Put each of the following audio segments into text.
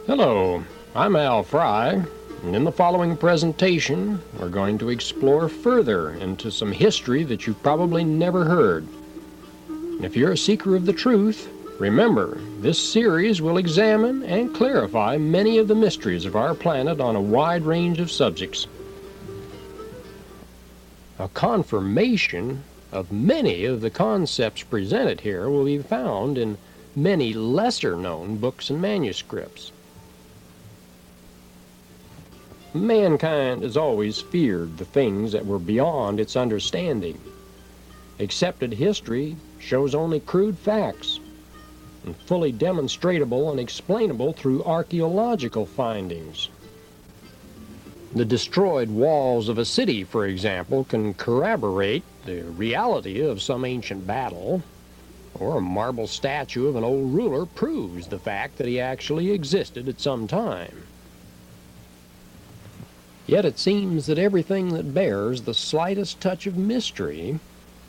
Hello, I'm Al Fry, and in the following presentation, we're going to explore further into some history that you've probably never heard. And if you're a seeker of the truth, remember, this series will examine and clarify many of the mysteries of our planet on a wide range of subjects. A confirmation of many of the concepts presented here will be found in many lesser-known books and manuscripts. Mankind has always feared the things that were beyond its understanding. Accepted history shows only crude facts, and fully demonstrable and explainable through archaeological findings. The destroyed walls of a city, for example, can corroborate the reality of some ancient battle, or a marble statue of an old ruler proves the fact that he actually existed at some time. Yet it seems that everything that bears the slightest touch of mystery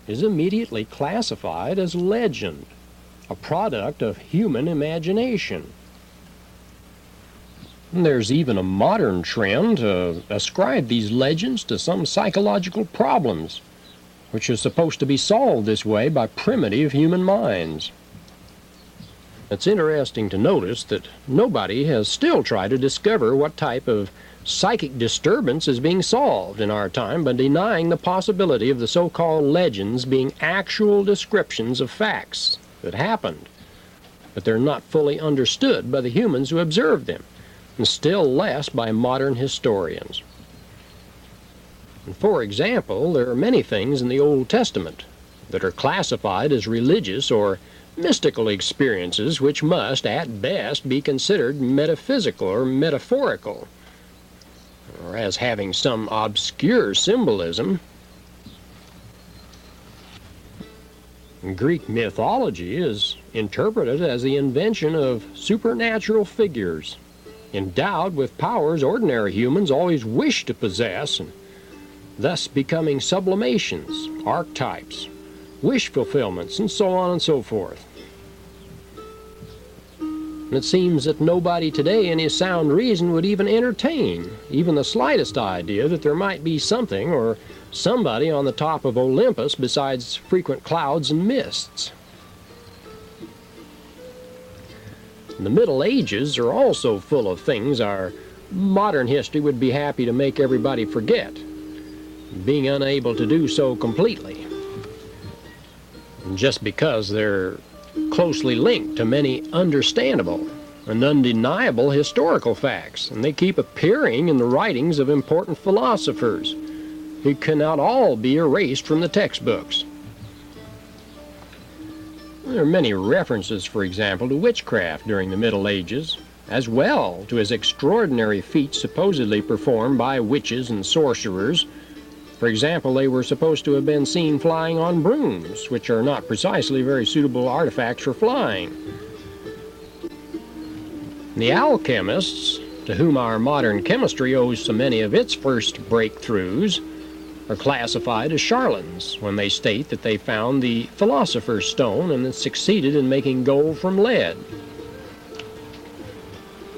is immediately classified as legend, a product of human imagination. And there's even a modern trend to ascribe these legends to some psychological problems, which are supposed to be solved this way by primitive human minds. It's interesting to notice that nobody has still tried to discover what type of psychic disturbance is being solved in our time by denying the possibility of the so-called legends being actual descriptions of facts that happened, but they're not fully understood by the humans who observed them, and still less by modern historians. And for example, there are many things in the Old Testament that are classified as religious or mystical experiences which must, at best, be considered metaphysical or metaphorical, or as having some obscure symbolism. Greek mythology is interpreted as the invention of supernatural figures, endowed with powers ordinary humans always wish to possess, and thus becoming sublimations, archetypes, wish fulfillments, and so on and so forth. And it seems that nobody today in his sound reason would even entertain even the slightest idea that there might be something or somebody on the top of Olympus besides frequent clouds and mists. The Middle Ages are also full of things our modern history would be happy to make everybody forget, being unable to do so completely. And just because they're closely linked to many understandable and undeniable historical facts, and they keep appearing in the writings of important philosophers who cannot all be erased from the textbooks. There are many references, for example, to witchcraft during the Middle Ages, as well to as extraordinary feats supposedly performed by witches and sorcerers. For example, they were supposed to have been seen flying on brooms, which are not precisely very suitable artifacts for flying. The alchemists, to whom our modern chemistry owes so many of its first breakthroughs, are classified as charlatans when they state that they found the philosopher's stone and succeeded in making gold from lead.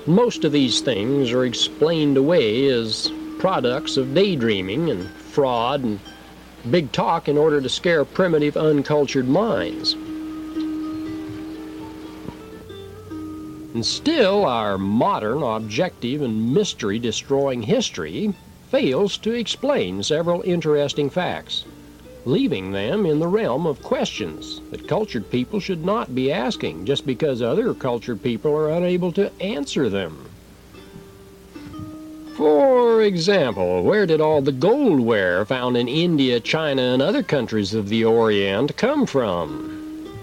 Most of these things are explained away as products of daydreaming and fraud and big talk in order to scare primitive, uncultured minds. And still, our modern, objective, and mystery-destroying history fails to explain several interesting facts, leaving them in the realm of questions that cultured people should not be asking just because other cultured people are unable to answer them. For example, where did all the goldware found in India, China, and other countries of the Orient come from?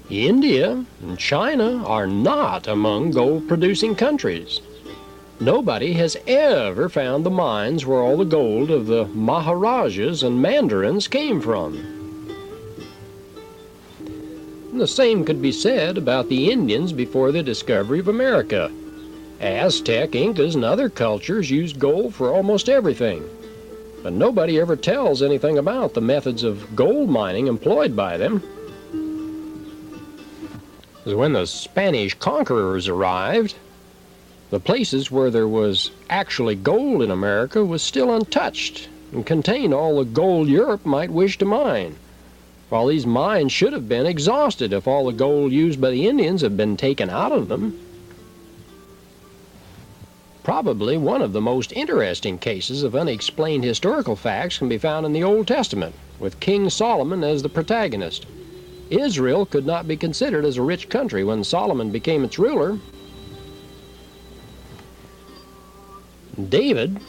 India and China are not among gold-producing countries. Nobody has ever found the mines where all the gold of the Maharajas and Mandarins came from. And the same could be said about the Indians before the discovery of America. Aztec, Incas, and other cultures used gold for almost everything, but nobody ever tells anything about the methods of gold mining employed by them. When the Spanish conquerors arrived, The places where there was actually gold in America was still untouched and contained all the gold Europe might wish to mine, while these mines should have been exhausted if all the gold used by the Indians had been taken out of them. Probably one of the most interesting cases of unexplained historical facts can be found in the Old Testament, with King Solomon as the protagonist. Israel could not be considered as a rich country when Solomon became its ruler. David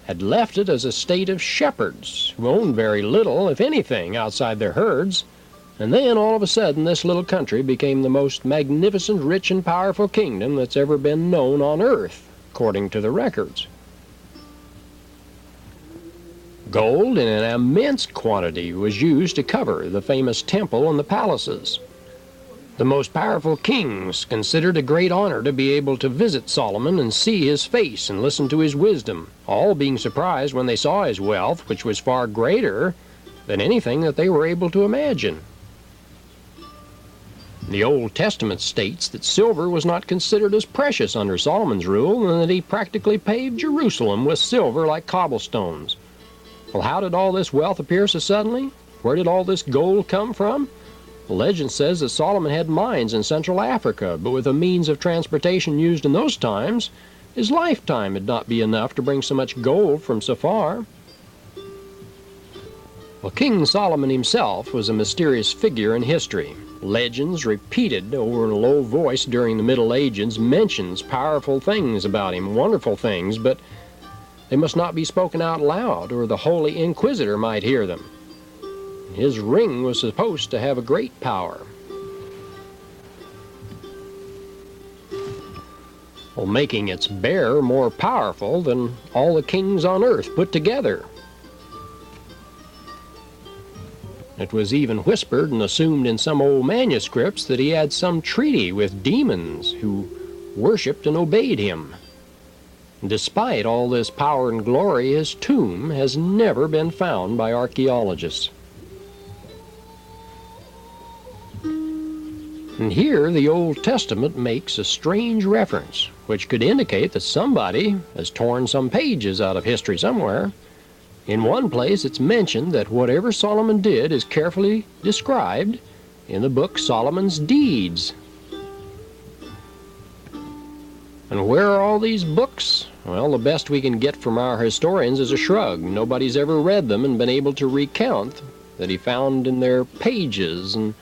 had left it as a state of shepherds who owned very little, if anything, outside their herds, and then all of a sudden this little country became the most magnificent, rich, and powerful kingdom that's ever been known on earth, according to the records. Gold in an immense quantity was used to cover the famous temple and the palaces. The most powerful kings considered a great honor to be able to visit Solomon and see his face and listen to his wisdom, all being surprised when they saw his wealth, which was far greater than anything that they were able to imagine. The Old Testament states that silver was not considered as precious under Solomon's rule, and that he practically paved Jerusalem with silver like cobblestones. Well, how did all this wealth appear so suddenly? Where did all this gold come from? The legend says that Solomon had mines in Central Africa, but with the means of transportation used in those times, his lifetime would not be enough to bring so much gold from so far. Well, King Solomon himself was a mysterious figure in history. Legends repeated over in a low voice during the Middle Ages mentions powerful things about him, wonderful things, but they must not be spoken out loud, or the Holy Inquisitor might hear them. His ring was supposed to have a great power. Well, making its bearer more powerful than all the kings on earth put together. It was even whispered and assumed in some old manuscripts that he had some treaty with demons who worshipped and obeyed him. Despite all this power and glory, his tomb has never been found by archaeologists. And here the Old Testament makes a strange reference, which could indicate that somebody has torn some pages out of history somewhere. In one place it's mentioned that whatever Solomon did is carefully described in the book Solomon's Deeds. And where are all these books? Well, the best we can get from our historians is a shrug. Nobody's ever read them and been able to recount that he found in their pages. And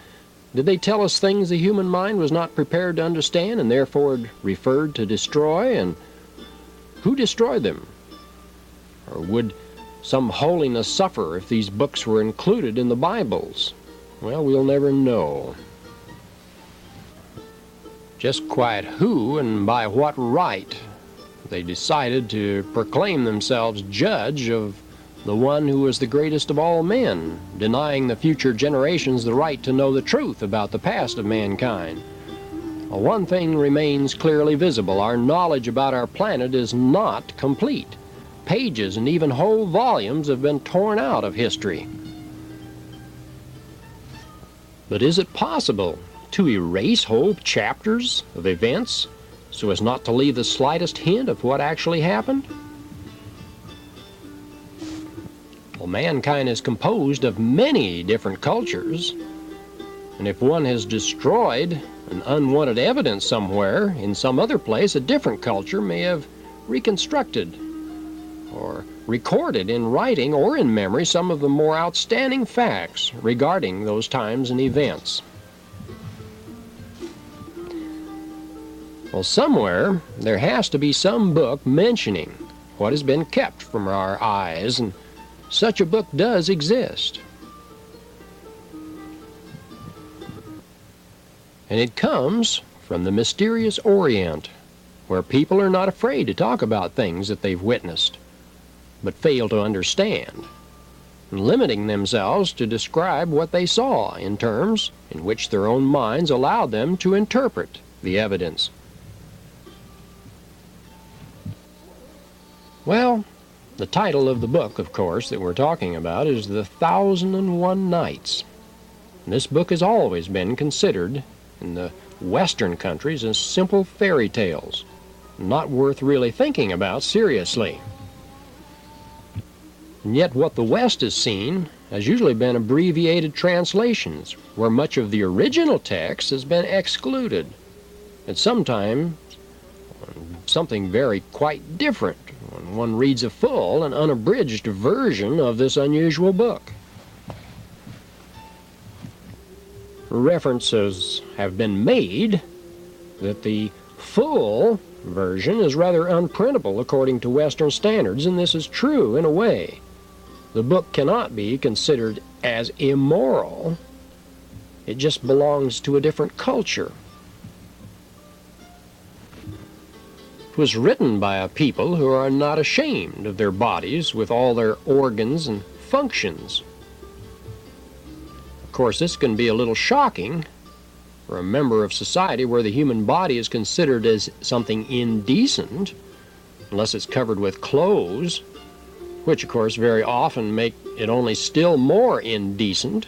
did they tell us things the human mind was not prepared to understand and therefore referred to destroy? And who destroyed them? Or would some holiness suffer if these books were included in the Bibles? Well, we'll never know. Just quite who and by what right they decided to proclaim themselves judge of the one who was the greatest of all men, denying the future generations the right to know the truth about the past of mankind. Well, one thing remains clearly visible. Our knowledge about our planet is not complete. Pages and even whole volumes have been torn out of history. But is it possible to erase whole chapters of events so as not to leave the slightest hint of what actually happened? Well, mankind is composed of many different cultures, and if one has destroyed an unwanted evidence somewhere in some other place, a different culture may have reconstructed or recorded in writing or in memory some of the more outstanding facts regarding those times and events. Well, somewhere there has to be some book mentioning what has been kept from our eyes, and such a book does exist. And it comes from the mysterious Orient, where people are not afraid to talk about things that they've witnessed, but fail to understand, limiting themselves to describe what they saw in terms in which their own minds allowed them to interpret the evidence. Well, the title of the book, of course, that we're talking about is The 1001 Nights. This book has always been considered in the Western countries as simple fairy tales, not worth really thinking about seriously. And yet what the West has seen has usually been abbreviated translations, where much of the original text has been excluded, and sometimes something very quite different when one reads a full and unabridged version of this unusual book. References have been made that the full version is rather unprintable according to Western standards, and this is true in a way. The book cannot be considered as immoral. It just belongs to a different culture. It was written by a people who are not ashamed of their bodies with all their organs and functions. Of course, this can be a little shocking for a member of society where the human body is considered as something indecent, unless it's covered with clothes, which of course very often make it only still more indecent.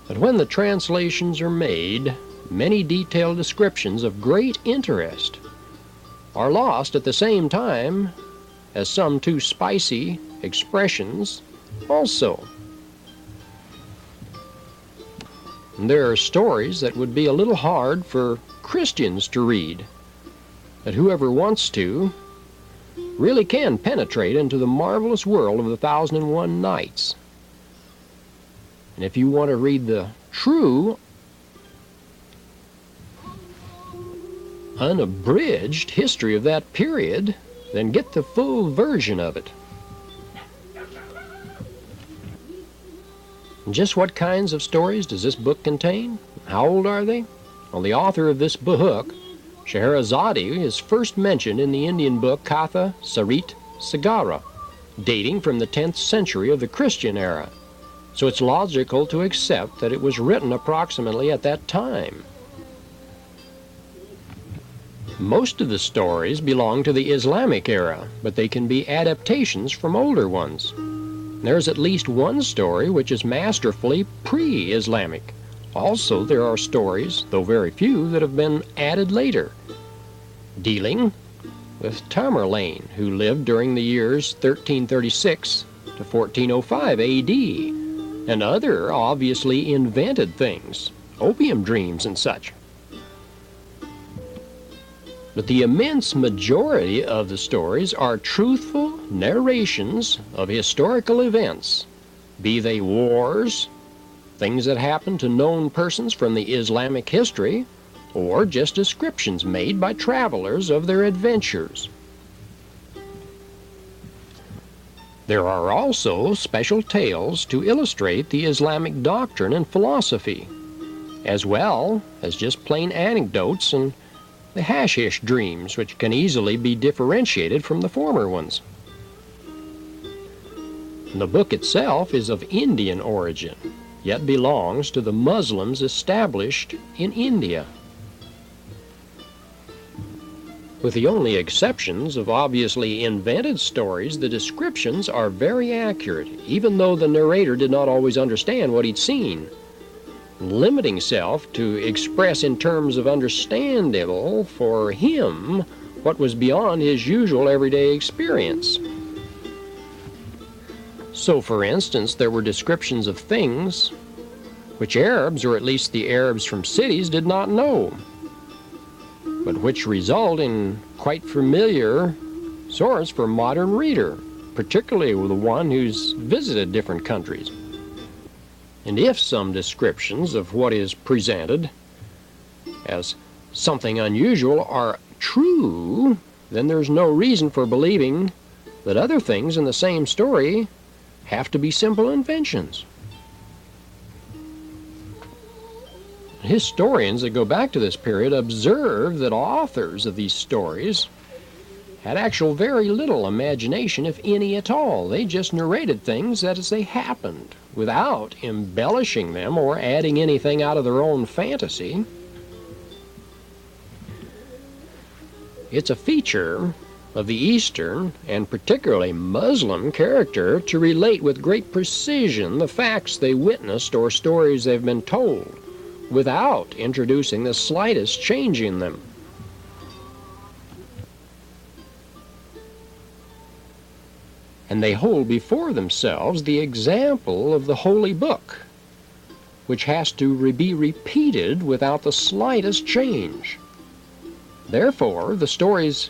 But when the translations are made, many detailed descriptions of great interest are lost at the same time as some too spicy expressions also. And there are stories that would be a little hard for Christians to read, that whoever wants to really can penetrate into the marvelous world of the 1001 Nights. And if you want to read the true, unabridged history of that period, then get the full version of it. And just what kinds of stories does this book contain? How old are they? Well, the author of this book, Scheherazade, is first mentioned in the Indian book Katha Sarit Sagara, dating from the 10th century of the Christian era. So it's logical to accept that it was written approximately at that time. Most of the stories belong to the Islamic era, but they can be adaptations from older ones. There's at least one story which is masterfully pre-Islamic. Also, there are stories, though very few, that have been added later, dealing with Tamerlane, who lived during the years 1336 to 1405 A.D., and other obviously invented things, opium dreams and such. But the immense majority of the stories are truthful narrations of historical events, be they wars, things that happened to known persons from the Islamic history, or just descriptions made by travelers of their adventures. There are also special tales to illustrate the Islamic doctrine and philosophy, as well as just plain anecdotes and the hashish dreams, which can easily be differentiated from the former ones. The book itself is of Indian origin, yet belongs to the Muslims established in India. With the only exceptions of obviously invented stories, the descriptions are very accurate, even though the narrator did not always understand what he'd seen, limiting self to express in terms of understandable for him what was beyond his usual everyday experience. So, for instance, there were descriptions of things which Arabs, or at least the Arabs from cities, did not know, but which result in quite familiar source for modern reader, particularly the one who's visited different countries. And if some descriptions of what is presented as something unusual are true, then there's no reason for believing that other things in the same story have to be simple inventions. Historians that go back to this period observe that authors of these stories had actual very little imagination, if any at all. They just narrated things as they happened, without embellishing them or adding anything out of their own fantasy. It's a feature of the Eastern, and particularly Muslim, character to relate with great precision the facts they witnessed or stories they've been told, without introducing the slightest change in them. and they hold before themselves the example of the Holy Book, which has to be repeated without the slightest change. Therefore, the stories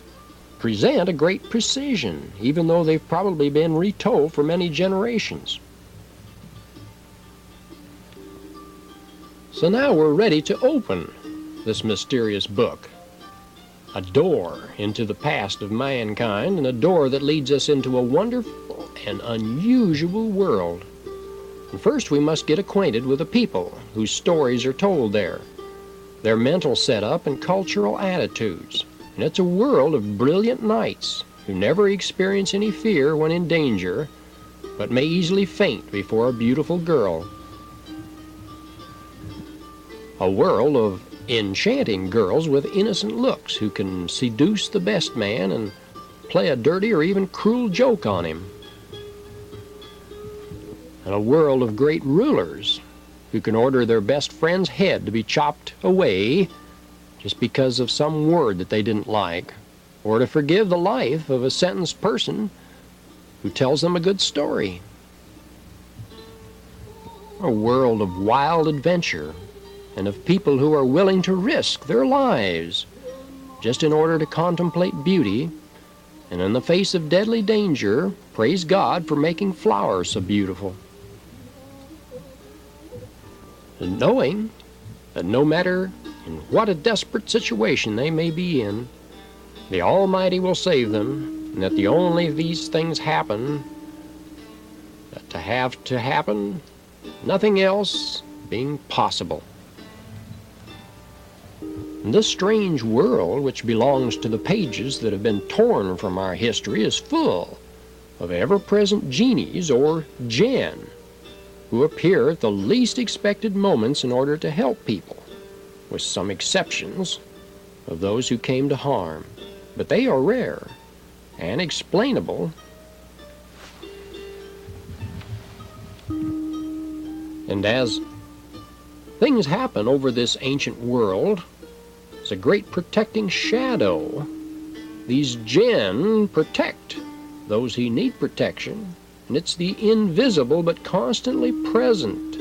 present a great precision, even though they've probably been retold for many generations. So now we're ready to open this mysterious book, a door into the past of mankind, and a door that leads us into a wonderful and unusual world. And first we must get acquainted with the people whose stories are told there, their mental setup and cultural attitudes. And it's a world of brilliant knights who never experience any fear when in danger, but may easily faint before a beautiful girl. A world of enchanting girls with innocent looks who can seduce the best man and play a dirty or even cruel joke on him. And a world of great rulers who can order their best friend's head to be chopped away just because of some word that they didn't like, or to forgive the life of a sentenced person who tells them a good story. A world of wild adventure and of people who are willing to risk their lives just in order to contemplate beauty, and in the face of deadly danger, praise God for making flowers so beautiful. And knowing that no matter in what a desperate situation they may be in, the Almighty will save them, and that the only these things happen that to have to happen, nothing else being possible. And this strange world, which belongs to the pages that have been torn from our history, is full of ever-present genies or jinn who appear at the least expected moments in order to help people, with some exceptions of those who came to harm. But they are rare and explainable, and as things happen over this ancient world, it's a great protecting shadow. These jinn protect those who need protection, and it's the invisible but constantly present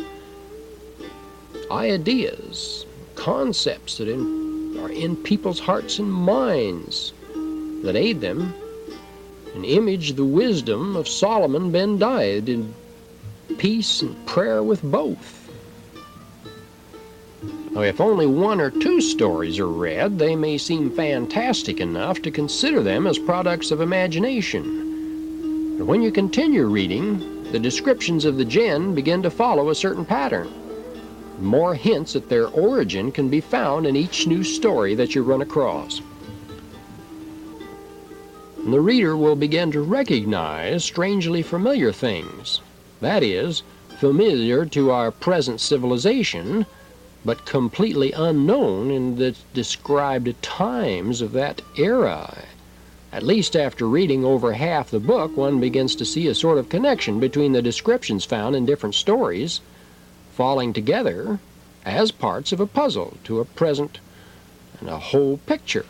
ideas, concepts that are in people's hearts and minds that aid them and image the wisdom of Solomon ben David in peace and prayer with both. Now, if only one or two stories are read, they may seem fantastic enough to consider them as products of imagination. But when you continue reading, the descriptions of the jinn begin to follow a certain pattern. More hints at their origin can be found in each new story that you run across. And the reader will begin to recognize strangely familiar things. That is, familiar to our present civilization, but completely unknown in the described times of that era. At least after reading over half the book, one begins to see a sort of connection between the descriptions found in different stories, falling together as parts of a puzzle to a present and a whole picture.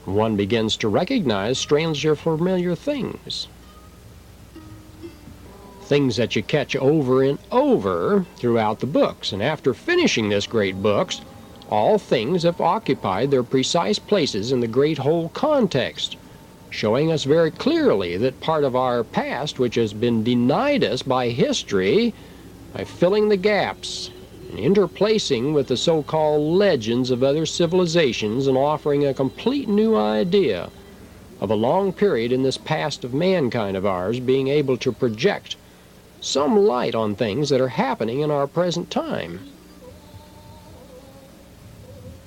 One begins to recognize strangely familiar things. Things that you catch over and over throughout the books. And after finishing this great book, all things have occupied their precise places in the great whole context, showing us very clearly that part of our past, which has been denied us by history, by filling the gaps and interplacing with the so-called legends of other civilizations and offering a complete new idea of a long period in this past of mankind of ours, being able to project some light on things that are happening in our present time.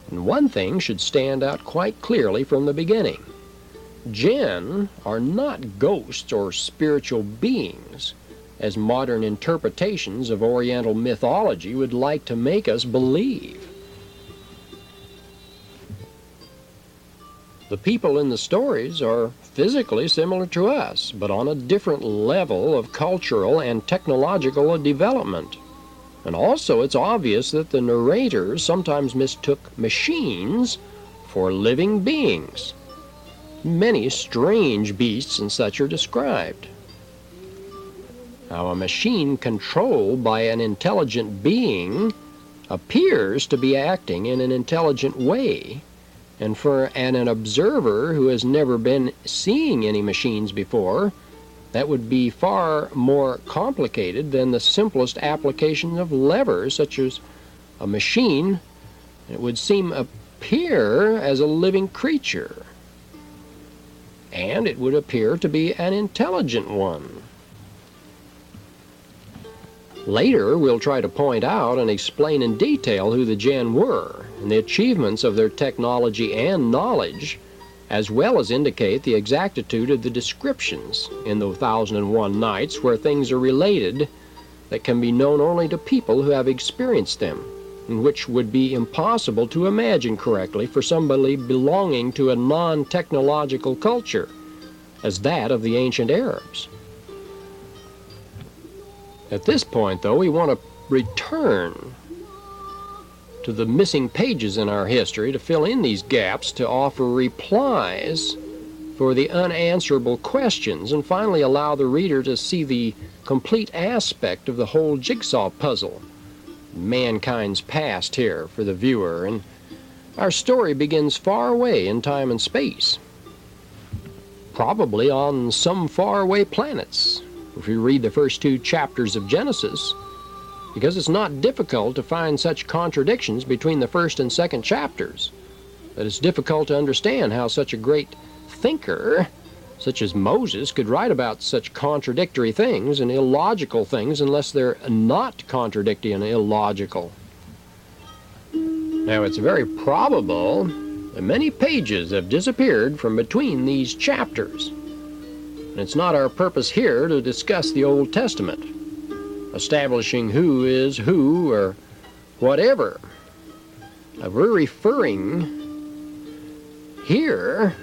And one thing should stand out quite clearly from the beginning. Jinn are not ghosts or spiritual beings, as modern interpretations of Oriental mythology would like to make us believe. The people in the stories are physically similar to us, but on a different level of cultural and technological development. And also it's obvious that the narrators sometimes mistook machines for living beings. many strange beasts and such are described. Now, a machine controlled by an intelligent being appears to be acting in an intelligent way, and for an observer who has never been seeing any machines before, that would be far more complicated than the simplest application of levers, such as a machine. It would appear as a living creature, and it would appear to be an intelligent one. Later, we'll try to point out and explain in detail who the Jinn were and the achievements of their technology and knowledge, as well as indicate the exactitude of the descriptions in the 1001 Nights, where things are related that can be known only to people who have experienced them, and which would be impossible to imagine correctly for somebody belonging to a non-technological culture, as that of the ancient Arabs. At this point, though, we want to return to the missing pages in our history to fill in these gaps, to offer replies for the unanswerable questions, and finally allow the reader to see the complete aspect of the whole jigsaw puzzle, mankind's past here for the viewer. And our story begins far away in time and space, probably on some faraway planets, if you read the first 2 chapters of Genesis, because it's not difficult to find such contradictions between the first and second chapters, that it's difficult to understand how such a great thinker such as Moses could write about such contradictory things and illogical things unless they're not contradictory and illogical. Now, it's very probable that many pages have disappeared from between these chapters. And it's not our purpose here to discuss the Old Testament, establishing who is who or whatever. We're referring here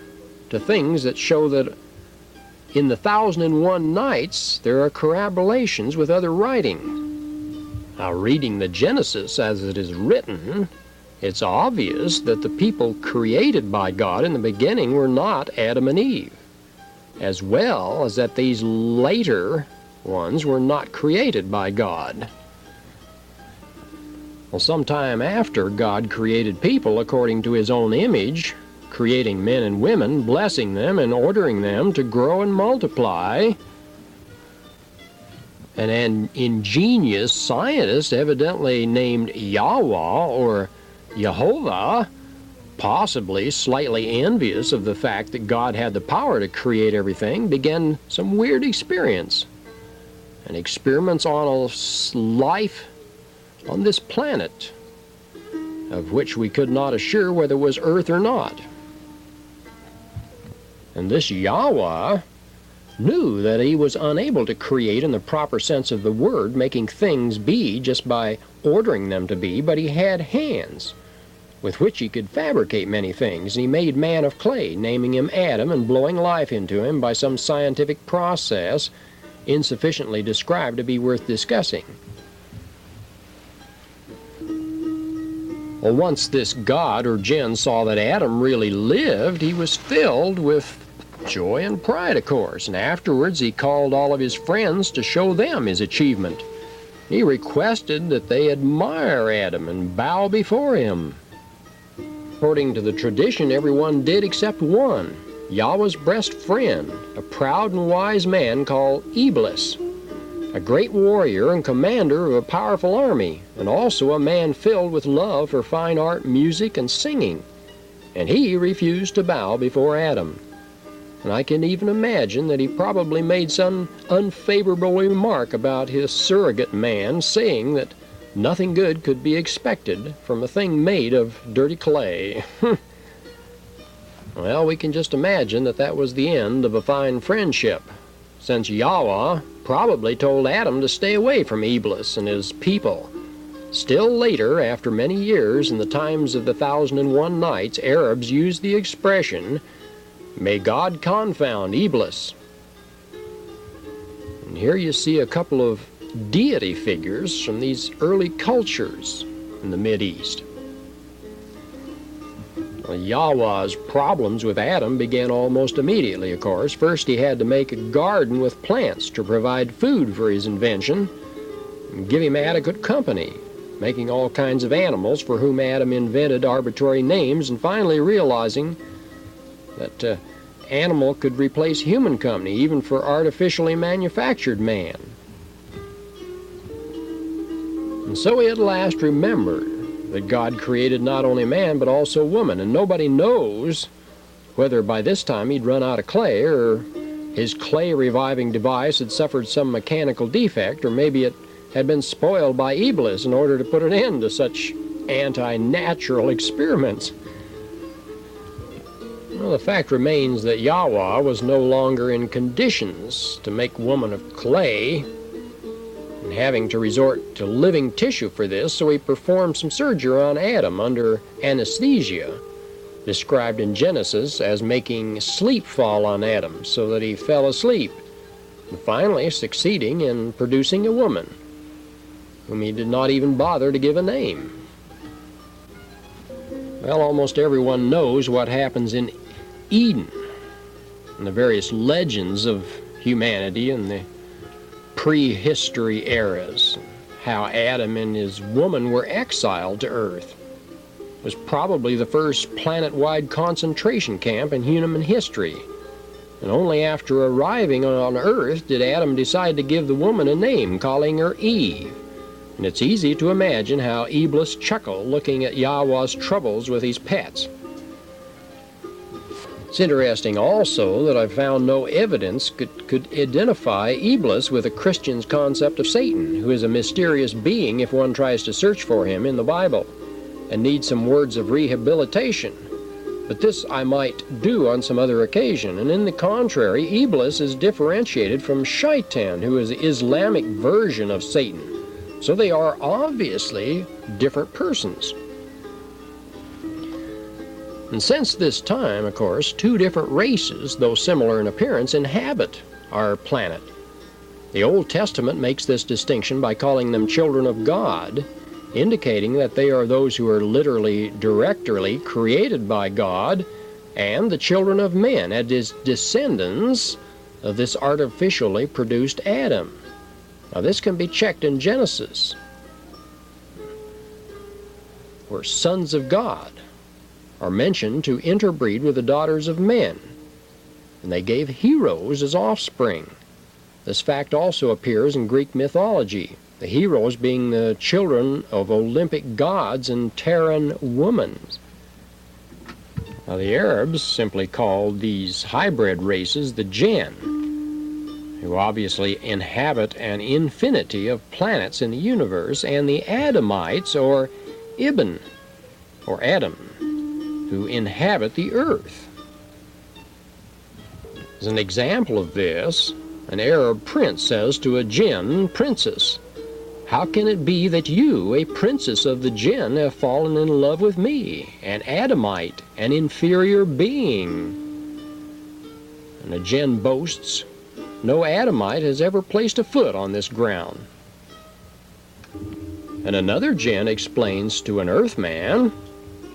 to things that show that in the 1001 Nights there are corroborations with other writing. Now, reading the Genesis as it is written, it's obvious that the people created by God in the beginning were not Adam and Eve, as well as that these later ones were not created by God. Well, sometime after God created people according to his own image, creating men and women, blessing them and ordering them to grow and multiply, an ingenious scientist evidently named Yahweh or Jehovah, possibly slightly envious of the fact that God had the power to create everything, began some weird experiments and experiments on a life on this planet, of which we could not assure whether it was Earth or not. And this Yahweh knew that he was unable to create in the proper sense of the word, making things be just by ordering them to be, but he had hands with which he could fabricate many things, and he made man of clay, naming him Adam and blowing life into him by some scientific process insufficiently described to be worth discussing. Well, once this god or jinn saw that Adam really lived, he was filled with joy and pride, of course, and afterwards he called all of his friends to show them his achievement. He requested that they admire Adam and bow before him. According to the tradition, everyone did except one, Yahweh's best friend, a proud and wise man called Iblis, a great warrior and commander of a powerful army, and also a man filled with love for fine art, music, and singing. And he refused to bow before Adam. And I can even imagine that he probably made some unfavorable remark about his surrogate man, saying that nothing good could be expected from a thing made of dirty clay. Well, we can just imagine that that was the end of a fine friendship, since Yahweh probably told Adam to stay away from Iblis and his people. Still later, after many years, in the times of the 1001 Nights, Arabs used the expression, "May God confound Iblis." And here you see a couple of deity figures from these early cultures in the Mideast. Well, Yahweh's problems with Adam began almost immediately, of course. First, he had to make a garden with plants to provide food for his invention and give him adequate company, making all kinds of animals for whom Adam invented arbitrary names, and finally realizing that animal could replace human company, even for artificially manufactured man. And so he at last remembered that God created not only man but also woman, and nobody knows whether by this time he'd run out of clay, or his clay reviving device had suffered some mechanical defect, or maybe it had been spoiled by Iblis in order to put an end to such anti-natural experiments. Well, the fact remains that Yahweh was no longer in conditions to make woman of clay, and having to resort to living tissue for this, so he performed some surgery on Adam under anesthesia, described in Genesis as making sleep fall on Adam so that he fell asleep, and finally succeeding in producing a woman, whom he did not even bother to give a name. Well, almost everyone knows what happens in Eden, and the various legends of humanity in the prehistory eras, how Adam and his woman were exiled to Earth. It was probably the first planet-wide concentration camp in human history, and only after arriving on Earth did Adam decide to give the woman a name, calling her Eve. And it's easy to imagine how Iblis chuckled looking at Yahweh's troubles with his pets. It's interesting also that I found no evidence could identify Iblis with a Christian's concept of Satan, who is a mysterious being if one tries to search for him in the Bible, and needs some words of rehabilitation. But this I might do on some other occasion, and in the contrary, Iblis is differentiated from Shaitan, who is the Islamic version of Satan. So they are obviously different persons. And since this time, of course, two different races, though similar in appearance, inhabit our planet. The Old Testament makes this distinction by calling them children of God, indicating that they are those who are literally, directly created by God, and the children of men, and his descendants of this artificially produced Adam. Now this can be checked in Genesis, where sons of God are mentioned to interbreed with the daughters of men, and they gave heroes as offspring. This fact also appears in Greek mythology, the heroes being the children of Olympic gods and Terran women. Now the Arabs simply called these hybrid races the Jinn, who obviously inhabit an infinity of planets in the universe, and the Adamites, or Ibn, or Adam, who inhabit the earth. As an example of this, an Arab prince says to a Jinn princess, "How can it be that you, a princess of the Jinn, have fallen in love with me, an Adamite, an inferior being?" And the Jinn boasts, "No Adamite has ever placed a foot on this ground." And another Jinn explains to an earthman,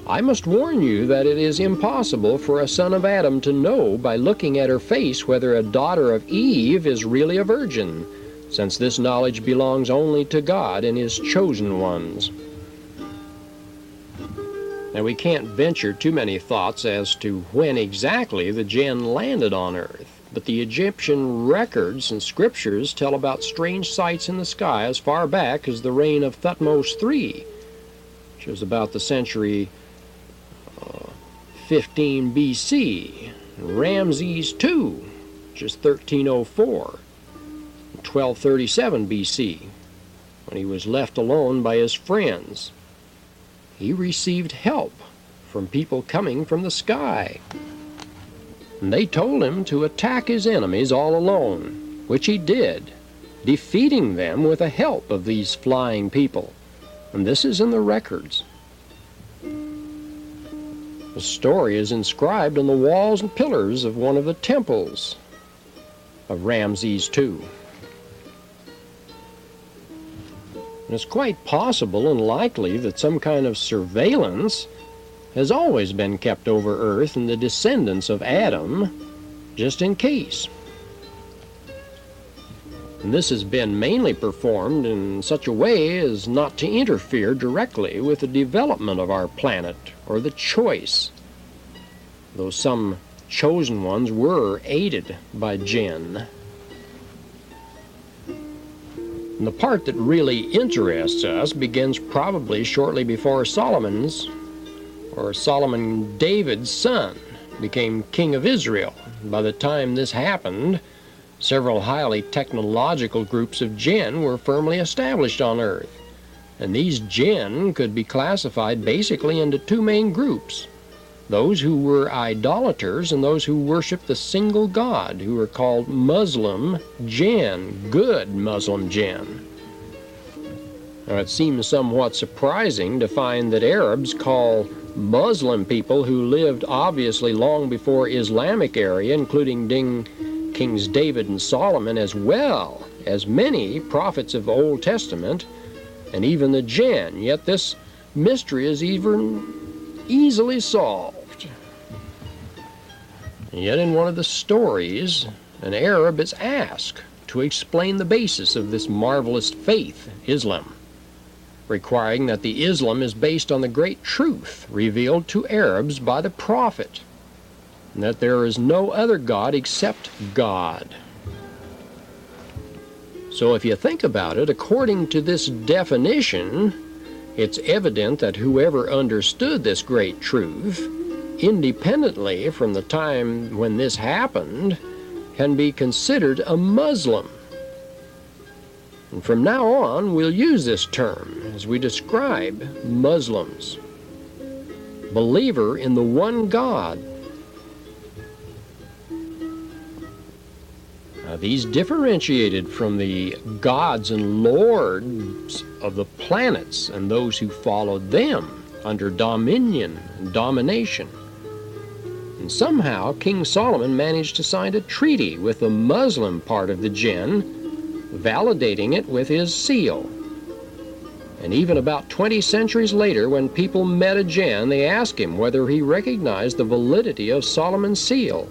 "I must warn you that it is impossible for a son of Adam to know by looking at her face whether a daughter of Eve is really a virgin, since this knowledge belongs only to God and his chosen ones." Now we can't venture too many thoughts as to when exactly the Jinn landed on Earth, but the Egyptian records and scriptures tell about strange sights in the sky as far back as the reign of Thutmose III, which was about the century 15 BC, and Ramses II, which is 1304, and 1237 BC, when he was left alone by his friends. He received help from people coming from the sky, and they told him to attack his enemies all alone, which he did, defeating them with the help of these flying people. And this is in the records. The story is inscribed on the walls and pillars of one of the temples of Ramses II. And it's quite possible and likely that some kind of surveillance has always been kept over earth in the descendants of Adam, just in case. And this has been mainly performed in such a way as not to interfere directly with the development of our planet or the choice, though some chosen ones were aided by jinn. And the part that really interests us begins probably shortly before Solomon David's son became king of Israel. By the time this happened, several highly technological groups of jinn were firmly established on Earth. And these jinn could be classified basically into two main groups: those who were idolaters and those who worshiped the single God, who were called Muslim jinn, good Muslim jinn. Now, it seems somewhat surprising to find that Arabs call Muslim people who lived obviously long before Islamic era, including Kings David and Solomon, as well as many prophets of the Old Testament, and even the jinn. Yet this mystery is even easily solved. Yet in one of the stories, an Arab is asked to explain the basis of this marvelous faith, Islam, requiring that the Islam is based on the great truth revealed to Arabs by the prophet, and that there is no other God except God. So if you think about it, according to this definition, it's evident that whoever understood this great truth, independently from the time when this happened, can be considered a Muslim. And from now on, we'll use this term as we describe Muslims. Believer in the one God. Now, these differentiated from the gods and lords of the planets and those who followed them under dominion and domination. And somehow King Solomon managed to sign a treaty with the Muslim part of the jinn, validating it with his seal. And even about 20 centuries later, when people met a jinn, they asked him whether he recognized the validity of Solomon's seal.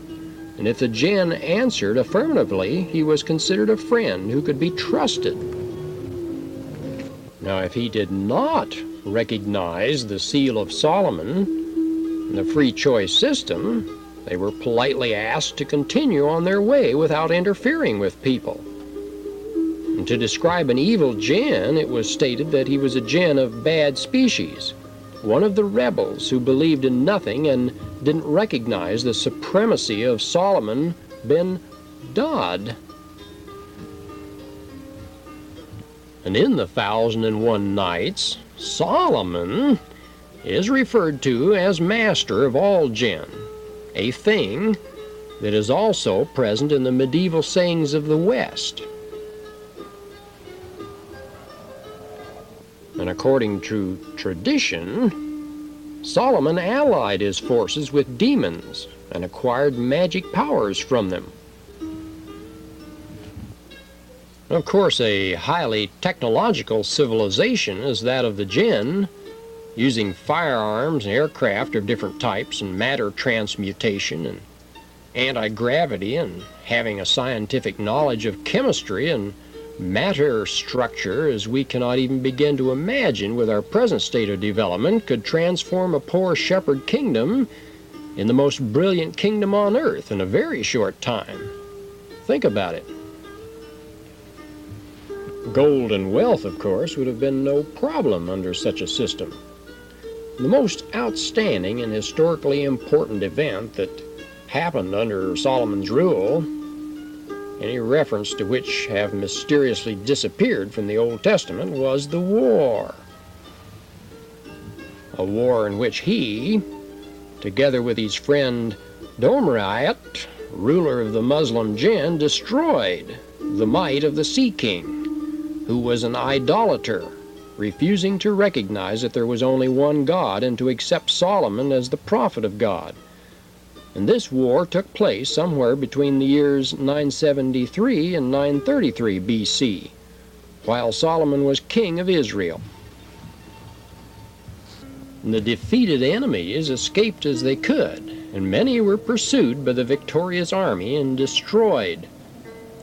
And if the jinn answered affirmatively, he was considered a friend who could be trusted. Now, if he did not recognize the seal of Solomon, in the free choice system, they were politely asked to continue on their way without interfering with people. And to describe an evil jinn, it was stated that he was a jinn of bad species, one of the rebels who believed in nothing and didn't recognize the supremacy of Solomon ben Dod. And in the 1001 Nights, Solomon is referred to as master of all jinn, a thing that is also present in the medieval sayings of the West. And according to tradition, Solomon allied his forces with demons and acquired magic powers from them. Of course, a highly technological civilization as that of the jinn, using firearms and aircraft of different types and matter transmutation and anti-gravity, and having a scientific knowledge of chemistry and matter structure as we cannot even begin to imagine with our present state of development, could transform a poor shepherd kingdom in the most brilliant kingdom on earth in a very short time. Think about it. Gold and wealth, of course, would have been no problem under such a system. The most outstanding and historically important event that happened under Solomon's rule, any reference to which have mysteriously disappeared from the Old Testament, was the war. A war in which he, together with his friend Domriat, ruler of the Muslim jinn, destroyed the might of the Sea King, who was an idolater, refusing to recognize that there was only one God and to accept Solomon as the prophet of God. And this war took place somewhere between the years 973 and 933 BC, while Solomon was king of Israel. The defeated enemies escaped as they could, and many were pursued by the victorious army and destroyed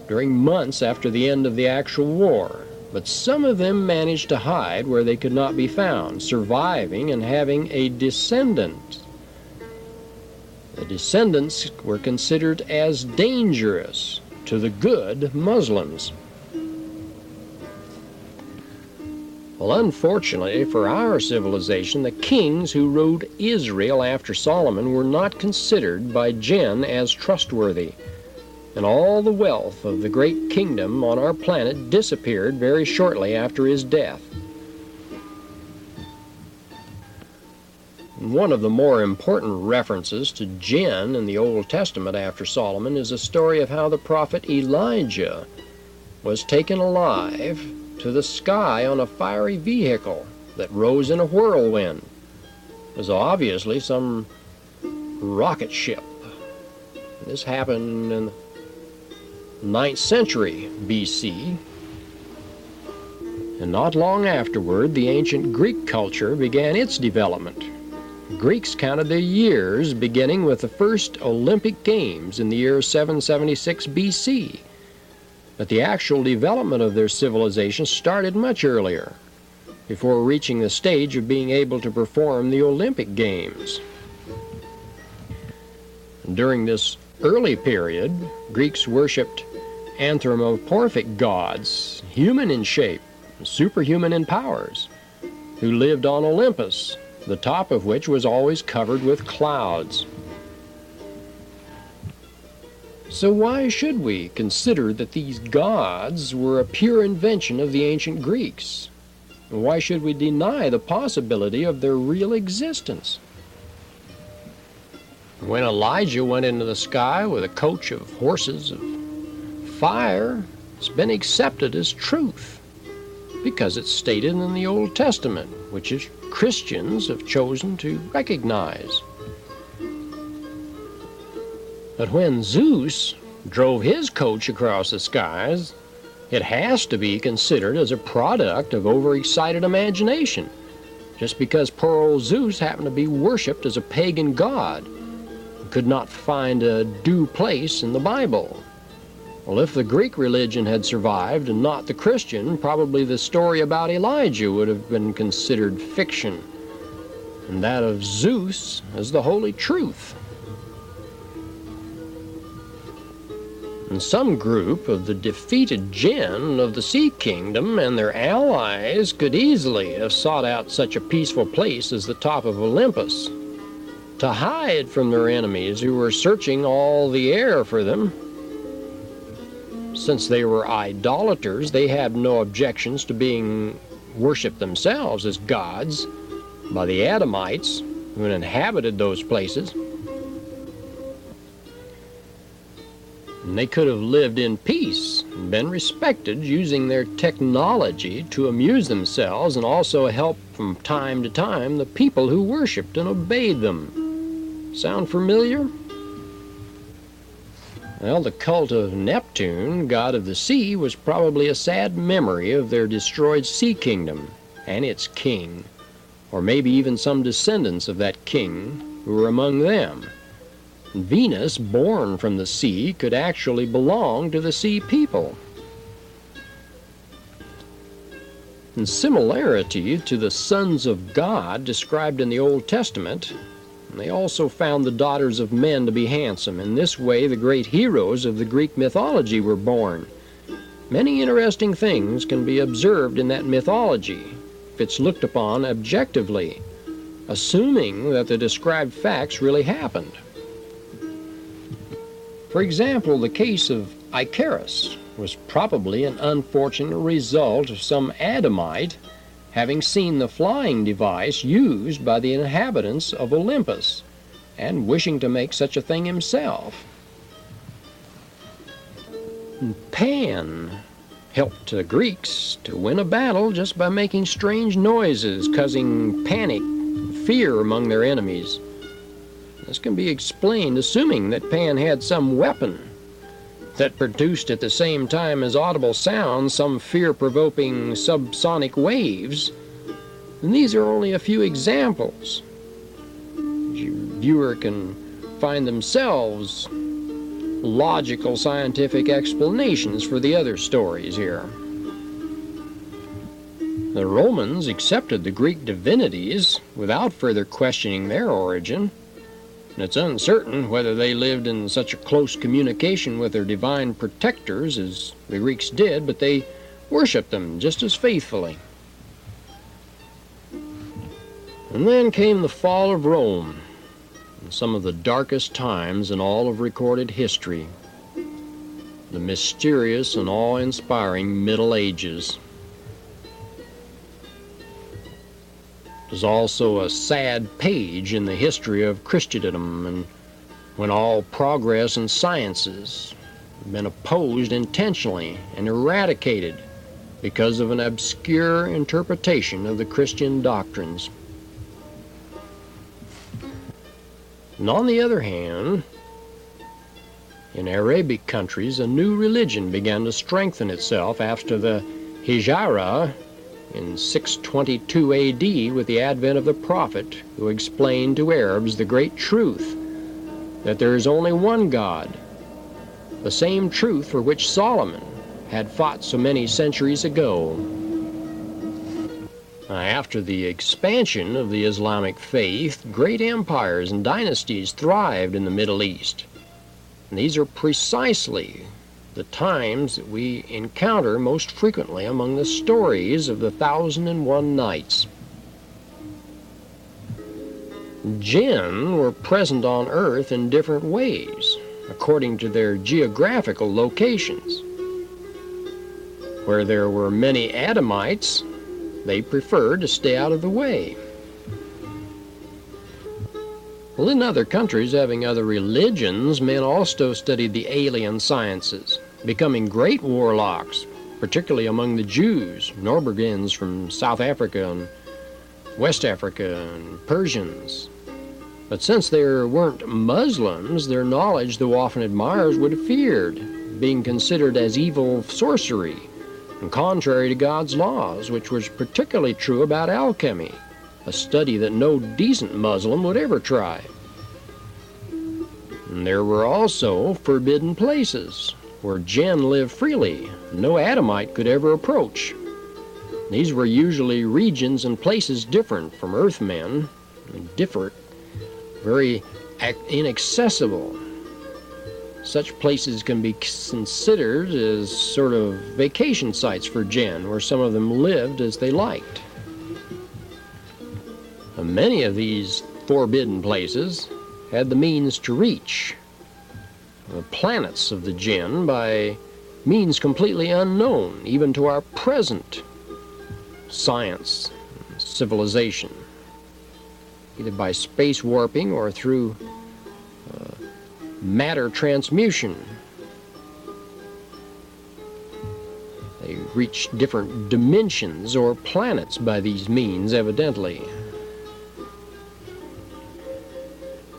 during months after the end of the actual war. But some of them managed to hide where they could not be found, surviving and having a descendant. The descendants were considered as dangerous to the good Muslims. Well, unfortunately for our civilization, the kings who ruled Israel after Solomon were not considered by jinn as trustworthy, and all the wealth of the great kingdom on our planet disappeared very shortly after his death. One of the more important references to jinn in the Old Testament after Solomon is a story of how the prophet Elijah was taken alive to the sky on a fiery vehicle that rose in a whirlwind. It was obviously some rocket ship. This happened in the 9th century BC, and not long afterward the ancient Greek culture began its development. Greeks counted their years beginning with the first Olympic Games in the year 776 BC. But the actual development of their civilization started much earlier, before reaching the stage of being able to perform the Olympic Games. During this early period, Greeks worshipped anthropomorphic gods, human in shape, superhuman in powers, who lived on Olympus, the top of which was always covered with clouds. So why should we consider that these gods were a pure invention of the ancient Greeks? Why should we deny the possibility of their real existence? When Elijah went into the sky with a coach of horses of fire, it's been accepted as truth because it's stated in the Old Testament, which is Christians have chosen to recognize. But when Zeus drove his coach across the skies, it has to be considered as a product of overexcited imagination, just because poor old Zeus happened to be worshipped as a pagan god and could not find a due place in the Bible. Well, if the Greek religion had survived and not the Christian, probably the story about Elijah would have been considered fiction, and that of Zeus as the holy truth. And some group of the defeated jinn of the Sea Kingdom and their allies could easily have sought out such a peaceful place as the top of Olympus to hide from their enemies who were searching all the air for them. Since they were idolaters, they had no objections to being worshipped themselves as gods by the Adamites who inhabited those places. And they could have lived in peace and been respected, using their technology to amuse themselves and also help from time to time the people who worshipped and obeyed them. Sound familiar? Well, the cult of Neptune, god of the sea, was probably a sad memory of their destroyed sea kingdom and its king, or maybe even some descendants of that king who were among them. Venus, born from the sea, could actually belong to the sea people. In similarity to the sons of God described in the Old Testament, they also found the daughters of men to be handsome. In this way, the great heroes of the Greek mythology were born. Many interesting things can be observed in that mythology if it's looked upon objectively, assuming that the described facts really happened. For example, the case of Icarus was probably an unfortunate result of some Adamite having seen the flying device used by the inhabitants of Olympus and wishing to make such a thing himself. Pan helped the Greeks to win a battle just by making strange noises, causing panic and fear among their enemies. This can be explained assuming that Pan had some weapon that produced at the same time as audible sounds some fear-provoking subsonic waves. And these are only a few examples. The viewer can find themselves logical scientific explanations for the other stories here. The Romans accepted the Greek divinities without further questioning their origin, and it's uncertain whether they lived in such a close communication with their divine protectors as the Greeks did, but they worshipped them just as faithfully. And then came the fall of Rome, and some of the darkest times in all of recorded history, the mysterious and awe-inspiring Middle Ages. It was also a sad page in the history of Christendom, and when all progress in sciences had been opposed intentionally and eradicated because of an obscure interpretation of the Christian doctrines. And on the other hand, in Arabic countries, a new religion began to strengthen itself after the Hijra in 622 AD with the advent of the prophet who explained to Arabs the great truth that there is only one God, the same truth for which Solomon had fought so many centuries ago. After the expansion of the Islamic faith, great empires and dynasties thrived in the Middle East. And these are precisely the times that we encounter most frequently among the stories of the 1001 Nights. Jinn were present on Earth in different ways, according to their geographical locations. Where there were many Adamites, they preferred to stay out of the way. Well, in other countries having other religions, men also studied the alien sciences, becoming great warlocks, particularly among the Jews, Norbergens from South Africa and West Africa, and Persians. But since they weren't Muslims, their knowledge, though often admired, would have feared, being considered as evil sorcery and contrary to God's laws, which was particularly true about alchemy, a study that no decent Muslim would ever try. And there were also forbidden places where jinn lived freely, no Adamite could ever approach. These were usually regions and places different from Earthmen, different, very inaccessible. Such places can be considered as sort of vacation sites for jinn, where some of them lived as they liked. And many of these forbidden places had the means to reach the planets of the jinn by means completely unknown even to our present science and civilization, either by space warping or through matter transmutation. They reach different dimensions or planets by these means, evidently.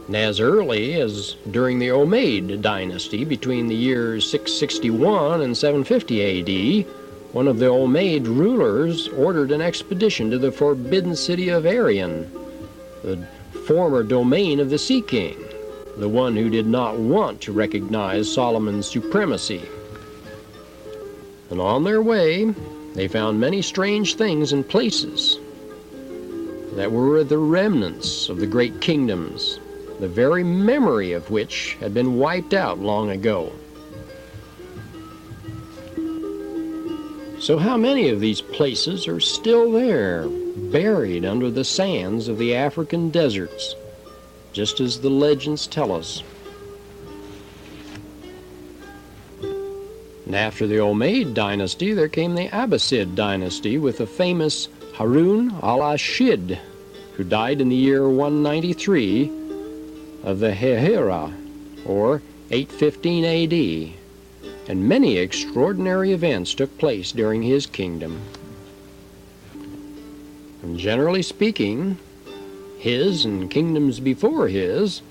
And as early as during the Umayyad dynasty, between the years 661 and 750 AD, one of the Umayyad rulers ordered an expedition to the forbidden city of Arian, the former domain of the Sea King, the one who did not want to recognize Solomon's supremacy. And on their way, they found many strange things and places that were the remnants of the great kingdoms, the very memory of which had been wiped out long ago. So how many of these places are still there, buried under the sands of the African deserts, just as the legends tell us? And after the Umayyad dynasty, there came the Abbasid dynasty with the famous Harun al-Rashid, who died in the year 193 of the Hijra, or 815 AD, and many extraordinary events took place during his kingdom. And generally speaking, his and kingdoms before his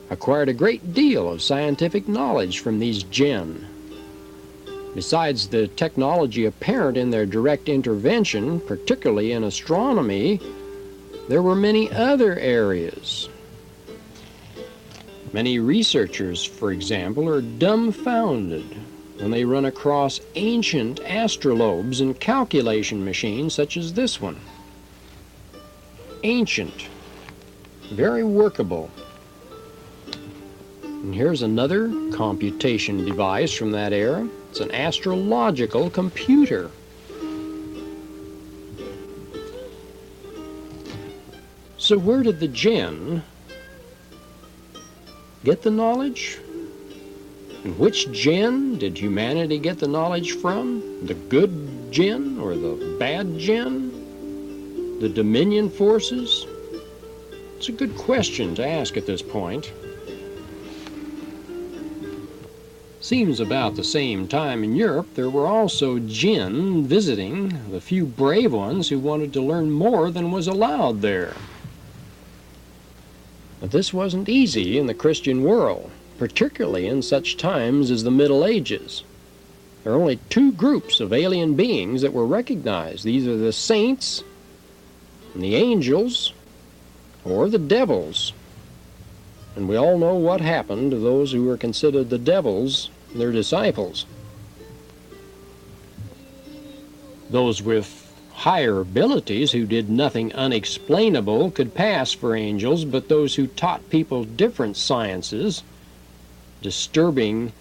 acquired a great deal of scientific knowledge from these jinn. Besides the technology apparent in their direct intervention, particularly in astronomy, there were many other areas. Many researchers, for example, are dumbfounded when they run across ancient astrolabes and calculation machines such as this one. Ancient, very workable. And here's another computation device from that era. It's an astrological computer. So where did the jinn get the knowledge? And which jinn did humanity get the knowledge from? The good jinn or the bad jinn? The Dominion forces? It's a good question to ask at this point. Seems about the same time in Europe there were also jinn visiting the few brave ones who wanted to learn more than was allowed there. But this wasn't easy in the Christian world, particularly in such times as the Middle Ages. There are only two groups of alien beings that were recognized. These are the saints and the angels, or the devils. And we all know what happened to those who were considered the devils, their disciples. Those with higher abilities who did nothing unexplainable could pass for angels, but those who taught people different sciences, disturbing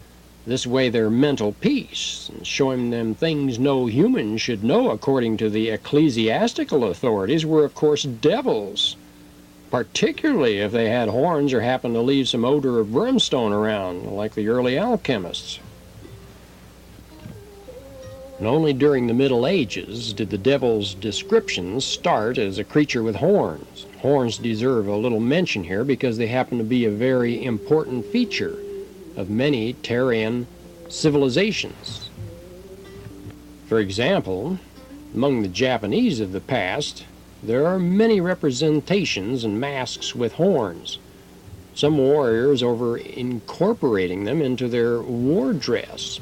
this way their mental peace and showing them things no human should know according to the ecclesiastical authorities, were of course devils, particularly if they had horns or happened to leave some odor of brimstone around, like the early alchemists. And only during the Middle Ages did the devil's descriptions start as a creature with horns. Horns deserve a little mention here because they happen to be a very important feature of many Terran civilizations. For example, among the Japanese of the past, there are many representations and masks with horns. Some warriors over incorporating them into their war dress.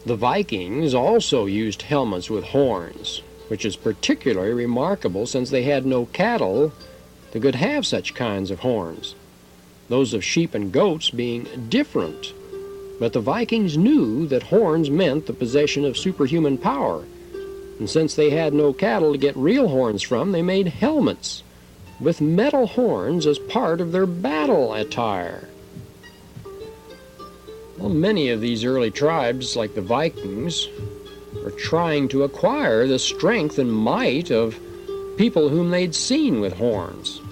The Vikings also used helmets with horns, which is particularly remarkable since they had no cattle that could have such kinds of horns, those of sheep and goats being different. But the Vikings knew that horns meant the possession of superhuman power, and since they had no cattle to get real horns from, they made helmets with metal horns as part of their battle attire. Well, many of these early tribes, like the Vikings, were trying to acquire the strength and might of people whom they'd seen with horns.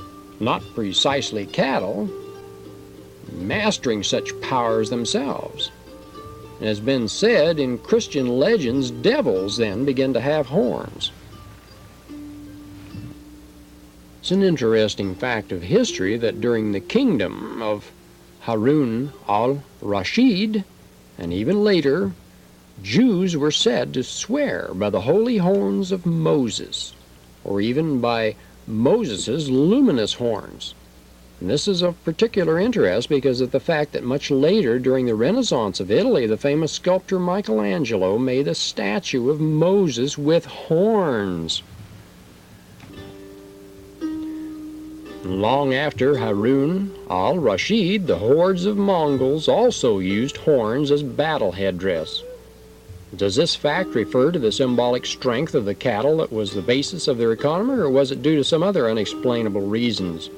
Not precisely cattle, mastering such powers themselves. It has been said in Christian legends, devils then begin to have horns. It's an interesting fact of history that during the kingdom of Harun al-Rashid, and even later, Jews were said to swear by the holy horns of Moses, or even by Moses' luminous horns. And this is of particular interest because of the fact that much later, during the Renaissance of Italy, the famous sculptor Michelangelo made a statue of Moses with horns. Long after Harun al-Rashid, the hordes of Mongols also used horns as battle headdress. Does this fact refer to the symbolic strength of the cattle that was the basis of their economy, or was it due to some other unexplainable reasons?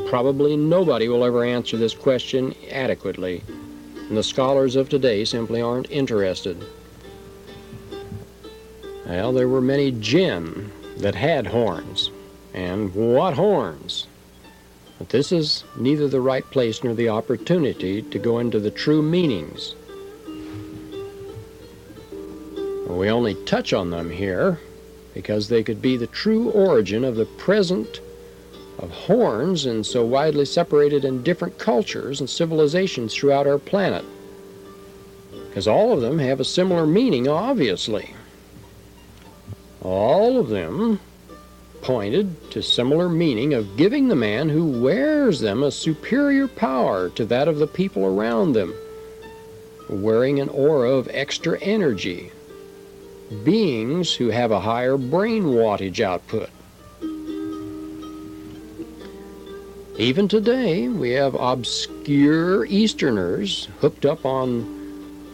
Probably nobody will ever answer this question adequately, and the scholars of today simply aren't interested. Well, there were many jinn that had horns, and what horns! But this is neither the right place nor the opportunity to go into the true meanings. We only touch on them here because they could be the true origin of the present of horns, and so widely separated in different cultures and civilizations throughout our planet. Because all of them have a similar meaning, obviously. All of them pointed to similar meaning of giving the man who wears them a superior power to that of the people around them. wearing an aura of extra energy, beings who have a higher brain wattage output. Even today, we have obscure Easterners hooked up on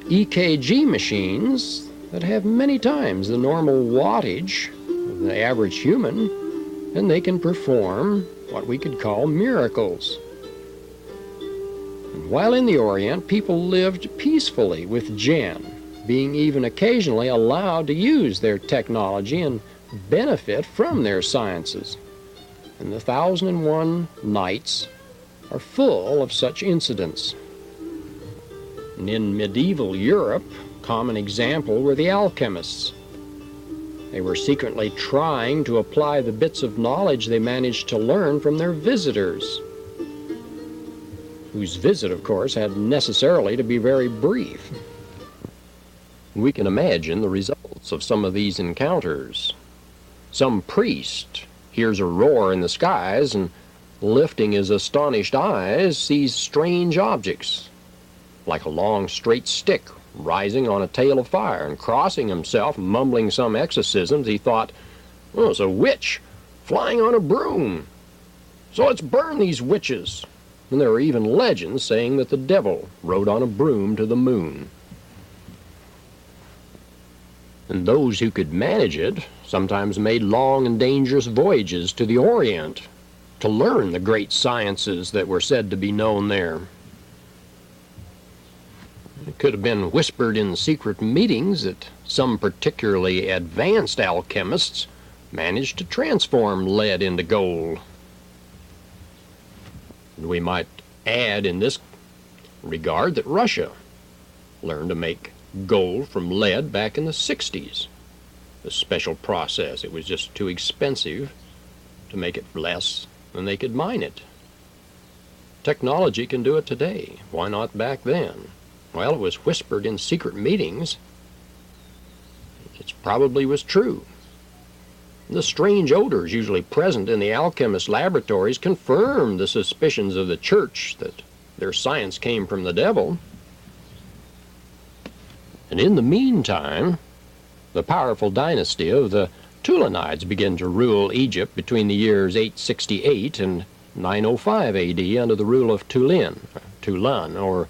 EKG machines that have many times the normal wattage of the average human, and they can perform what we could call miracles. And while in the Orient, people lived peacefully with Jinn, being even occasionally allowed to use their technology and benefit from their sciences. And the 1001 Nights are full of such incidents. And in medieval Europe, a common example were the alchemists. They were secretly trying to apply the bits of knowledge they managed to learn from their visitors, whose visit, of course, had necessarily to be very brief. We can imagine the results of some of these encounters. Some priest hears a roar in the skies and, lifting his astonished eyes, sees strange objects, like a long straight stick rising on a tail of fire, and crossing himself, mumbling some exorcisms, he thought, "Oh, it's a witch flying on a broom. So let's burn these witches." And there are even legends saying that the devil rode on a broom to the moon. And those who could manage it sometimes made long and dangerous voyages to the Orient to learn the great sciences that were said to be known there. It could have been whispered in secret meetings that some particularly advanced alchemists managed to transform lead into gold. And we might add in this regard that Russia learned to make gold from lead back in the 60s. A special process. It was just too expensive to make it less than they could mine it. Technology can do it today. Why not back then? Well, it was whispered in secret meetings. It probably was true. The strange odors usually present in the alchemist laboratories confirmed the suspicions of the church that their science came from the devil. And in the meantime, the powerful dynasty of the Tulanides began to rule Egypt between the years 868 and 905 AD under the rule of Tulan, or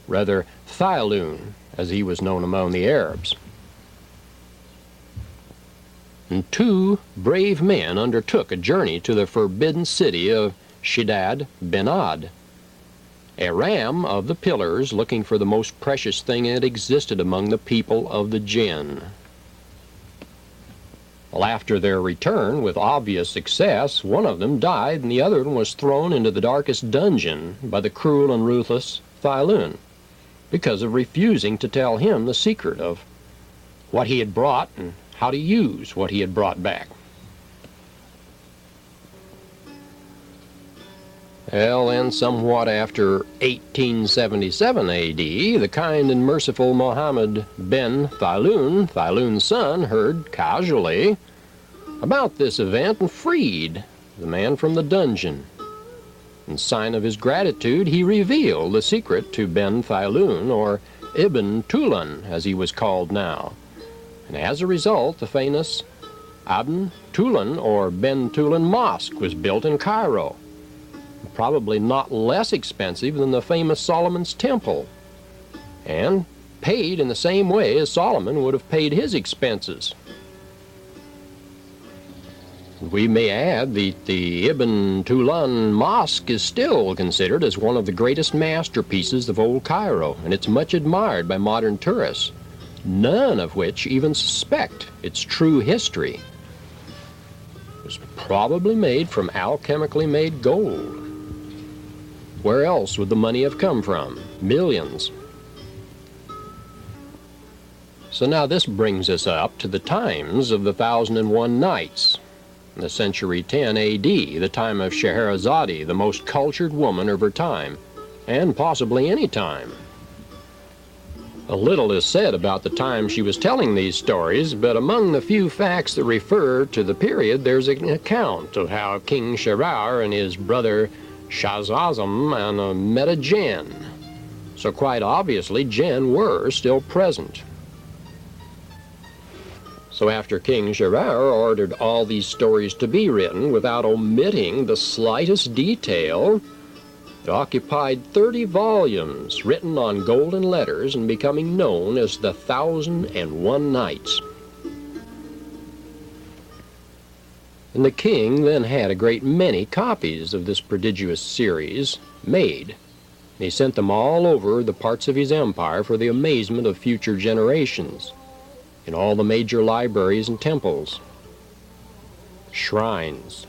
rather Thylun, as he was known among the Arabs. And two brave men undertook a journey to the forbidden city of Shidad Benad, a ram of the pillars, looking for the most precious thing that existed among the people of the Jinn. Well, after their return with obvious success, one of them died and the other one was thrown into the darkest dungeon by the cruel and ruthless Thylun because of refusing to tell him the secret of what he had brought and how to use what he had brought back. Well, then, somewhat after 1877 A.D., the kind and merciful Mohammed ben Thylun, Thylun's son, heard casually about this event and freed the man from the dungeon. In sign of his gratitude, he revealed the secret to Ben Thylun, or Ibn Tulan, as he was called now. And as a result, the famous Ibn Tulan, or Ben Tulan Mosque, was built in Cairo, probably not less expensive than the famous Solomon's Temple, and paid in the same way as Solomon would have paid his expenses. We may add that the Ibn Tulan Mosque is still considered as one of the greatest masterpieces of old Cairo, and it's much admired by modern tourists, none of which even suspect its true history. It was probably made from alchemically made gold. Where else would the money have come from? Millions. So now this brings us up to the times of the 1001 Nights, the century 10 A.D., the time of Scheherazade, the most cultured woman of her time, and possibly any time. A little is said about the time she was telling these stories, but among the few facts that refer to the period, there's an account of how King Sherar and his brother Shazazam met a Jinn, So quite obviously, jinn were still present. So after King Gerar ordered all these stories to be written without omitting the slightest detail, it occupied 30 volumes written on golden letters and becoming known as the 1001 Nights. And the king then had a great many copies of this prodigious series made. He sent them all over the parts of his empire for the amazement of future generations, in all the major libraries and temples, shrines,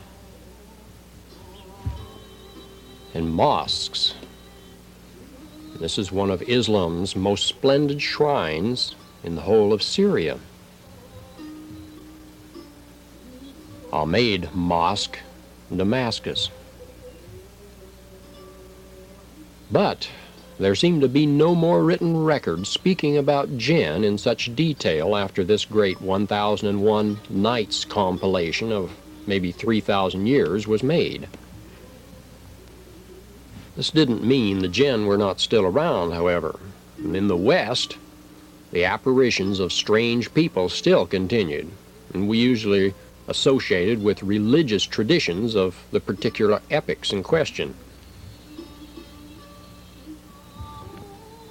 and mosques. And this is one of Islam's most splendid shrines in the whole of Syria. Al-Maid Mosque in Damascus. But there seem to be no more written records speaking about jinn in such detail after this great 1001 Nights compilation of maybe 3,000 years was made. This didn't mean the jinn were not still around, however. And in the West, the apparitions of strange people still continued, and we usually associated with religious traditions of the particular epochs in question.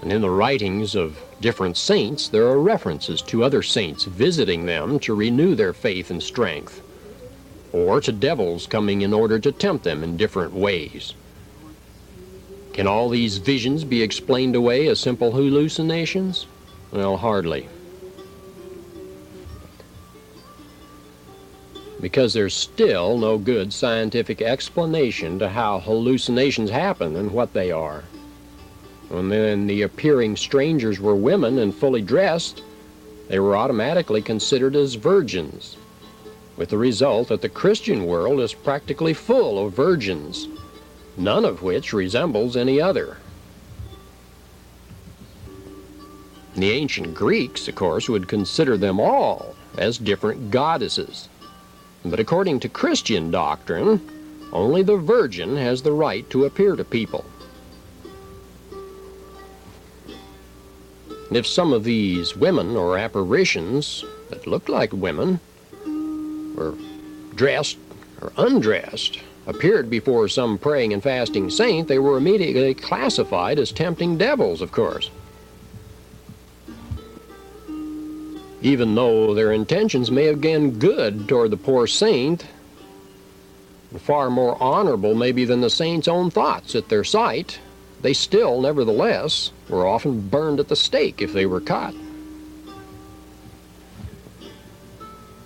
And in the writings of different saints, there are references to other saints visiting them to renew their faith and strength, or to devils coming in order to tempt them in different ways. Can all these visions be explained away as simple hallucinations? Well, hardly. Because there's still no good scientific explanation to how hallucinations happen and what they are. When then the appearing strangers were women and fully dressed, they were automatically considered as virgins, with the result that the Christian world is practically full of virgins, none of which resembles any other. The ancient Greeks, of course, would consider them all as different goddesses. But according to Christian doctrine, only the virgin has the right to appear to people. And if some of these women or apparitions that looked like women were dressed or undressed, appeared before some praying and fasting saint, they were immediately classified as tempting devils, of course. Even though their intentions may have been good toward the poor saint, far more honorable maybe than the saint's own thoughts at their sight, they still, nevertheless, were often burned at the stake if they were caught.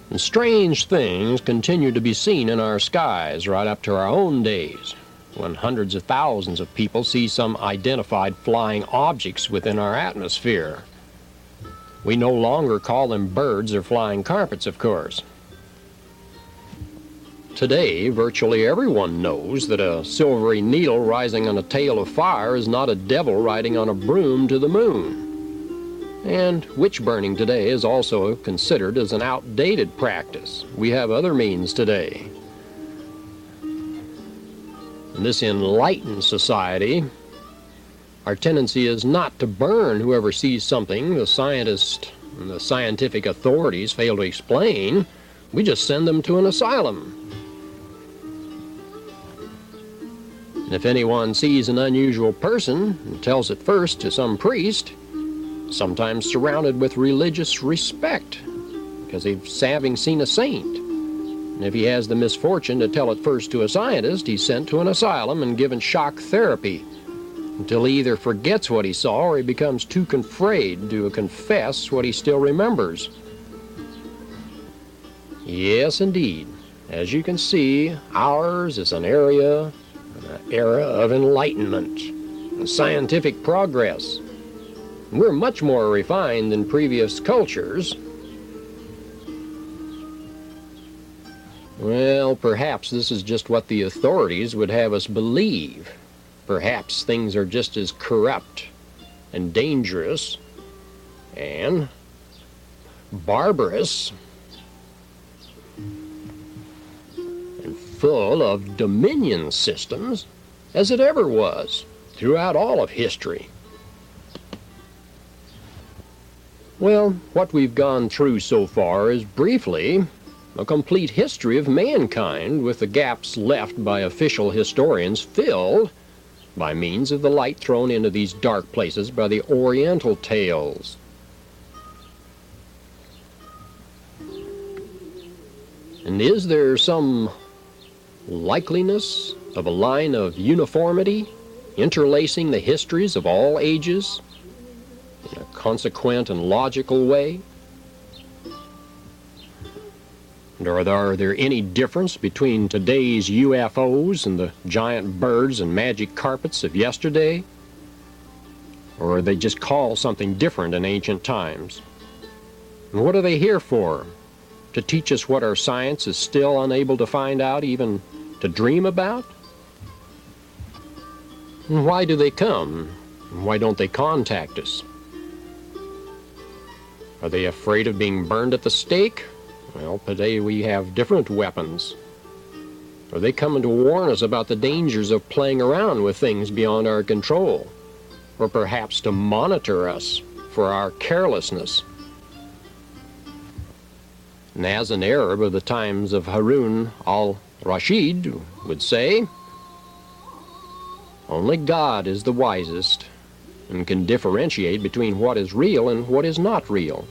And strange things continue to be seen in our skies right up to our own days, when hundreds of thousands of people see some identified flying objects within our atmosphere. We no longer call them birds or flying carpets, of course. Today, virtually everyone knows that a silvery needle rising on a tail of fire is not a devil riding on a broom to the moon. And witch burning today is also considered as an outdated practice. We have other means today. In this enlightened society, our tendency is not to burn whoever sees something the scientists and the scientific authorities fail to explain. We just send them to an asylum. And if anyone sees an unusual person and tells it first to some priest, sometimes surrounded with religious respect, because he's having seen a saint. And if he has the misfortune to tell it first to a scientist, he's sent to an asylum and given shock therapy until he either forgets what he saw or he becomes too afraid to confess what he still remembers. Yes, indeed. As you can see, ours is an era of enlightenment and scientific progress. We're much more refined than previous cultures. Well, perhaps this is just what the authorities would have us believe. Perhaps things are just as corrupt and dangerous and barbarous and full of dominion systems as it ever was throughout all of history. Well, what we've gone through so far is briefly a complete history of mankind, with the gaps left by official historians filled by means of the light thrown into these dark places by the Oriental tales. And is there some likeliness of a line of uniformity interlacing the histories of all ages in a consequent and logical way? And are there any difference between today's UFOs and the giant birds and magic carpets of yesterday? Or are they just called something different in ancient times? And what are they here for? To teach us what our science is still unable to find out, even to dream about? And why do they come? And why don't they contact us? Are they afraid of being burned at the stake? Well, today we have different weapons. Are they coming to warn us about the dangers of playing around with things beyond our control? Or perhaps to monitor us for our carelessness? And as an Arab of the times of Harun al-Rashid would say, only God is the wisest and can differentiate between what is real and what is not real.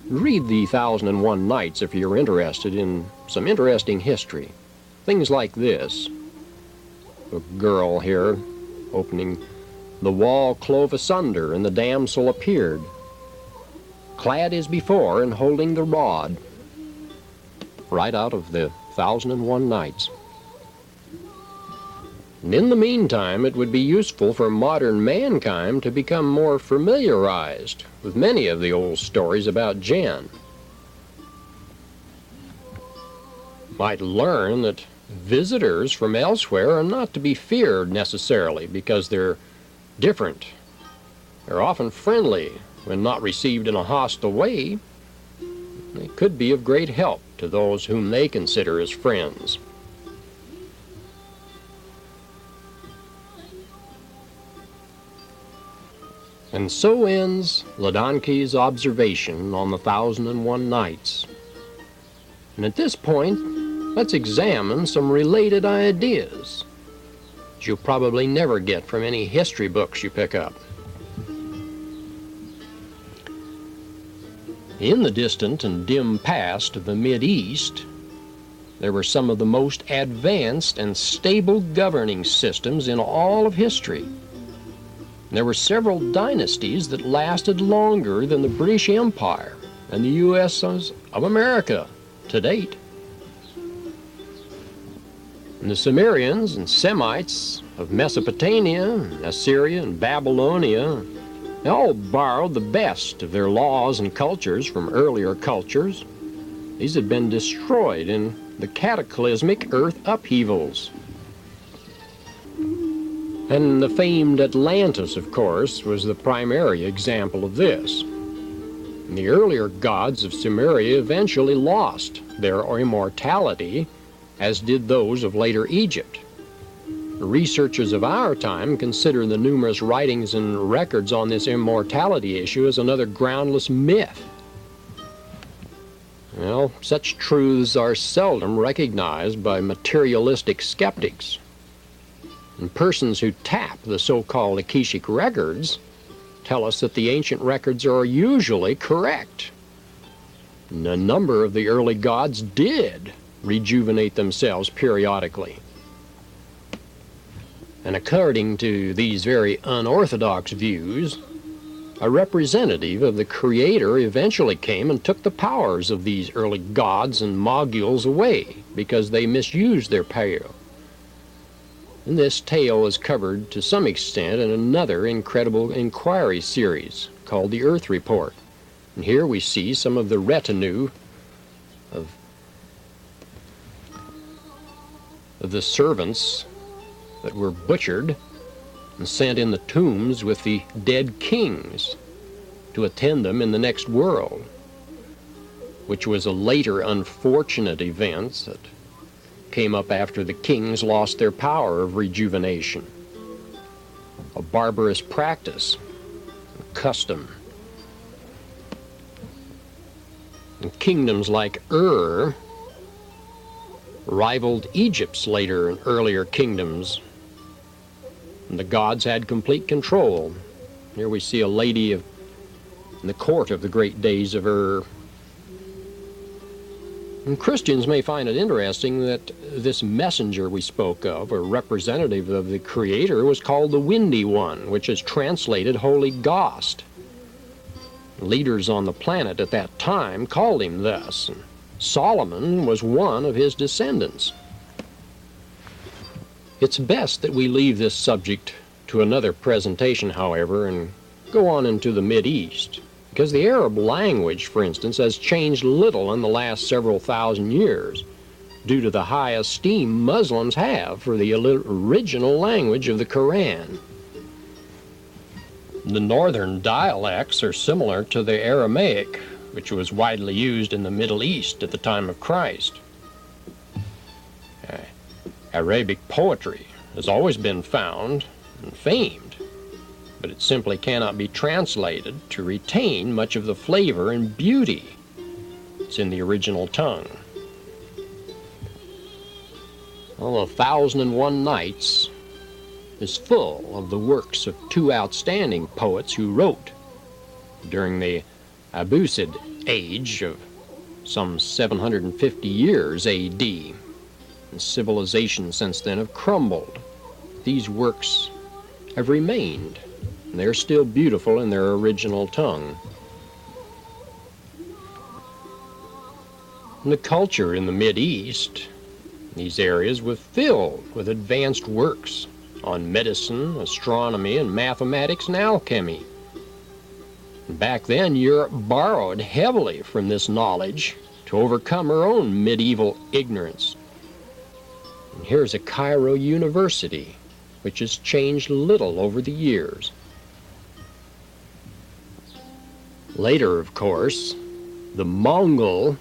Read the 1001 Nights if you're interested in some interesting history. Things like this. A girl here opening, the wall clove asunder and the damsel appeared, clad as before and holding the rod. Right out of the 1001 Nights. And in the meantime, it would be useful for modern mankind to become more familiarized with many of the old stories about Jen. Might learn that visitors from elsewhere are not to be feared necessarily because they're different. They're often friendly when not received in a hostile way. They could be of great help to those whom they consider as friends. And so ends Ladonke's observation on the 1001 Nights. And at this point, let's examine some related ideas that you'll probably never get from any history books you pick up. In the distant and dim past of the Mid-East, there were some of the most advanced and stable governing systems in all of history. There were several dynasties that lasted longer than the British Empire and the U.S. of America to date. And the Sumerians and Semites of Mesopotamia, Assyria, and Babylonia, they all borrowed the best of their laws and cultures from earlier cultures. These had been destroyed in the cataclysmic earth upheavals. And the famed Atlantis, of course, was the primary example of this. And the earlier gods of Sumeria eventually lost their immortality, as did those of later Egypt. Researchers of our time consider the numerous writings and records on this immortality issue as another groundless myth. Well, such truths are seldom recognized by materialistic skeptics. And persons who tap the so-called Akashic records tell us that the ancient records are usually correct. And a number of the early gods did rejuvenate themselves periodically. And according to these very unorthodox views, a representative of the Creator eventually came and took the powers of these early gods and moguls away because they misused their power. And this tale is covered to some extent in another incredible inquiry series called The Earth Report. And here we see some of the retinue of the servants that were butchered and sent in the tombs with the dead kings to attend them in the next world, which was a later unfortunate event that came up after the kings lost their power of rejuvenation. A barbarous practice, a custom And kingdoms like Ur rivaled Egypt's later and earlier kingdoms. And the gods had complete control. Here we see a lady in the court of the great days of Ur. And Christians may find it interesting that this messenger we spoke of, or representative of the Creator, was called the Windy One, which is translated Holy Ghost. Leaders on the planet at that time called him thus, and Solomon was one of his descendants. It's best that we leave this subject to another presentation, however, and go on into the Mideast, because the Arab language, for instance, has changed little in the last several thousand years due to the high esteem Muslims have for the original language of the Quran. The northern dialects are similar to the Aramaic, which was widely used in the Middle East at the time of Christ. Arabic poetry has always been found and famed, but it simply cannot be translated to retain much of the flavor and beauty that's in the original tongue. Well, 1001 Nights is full of the works of two outstanding poets who wrote during the Abbasid age of some 750 years A.D. And civilizations since then have crumbled. These works have remained, and they're still beautiful in their original tongue. And the culture in the Mideast, these areas, was filled with advanced works on medicine, astronomy, and mathematics and alchemy. Back then, Europe borrowed heavily from this knowledge to overcome her own medieval ignorance. And here's a Cairo University, which has changed little over the years. Later, of course, the Mongol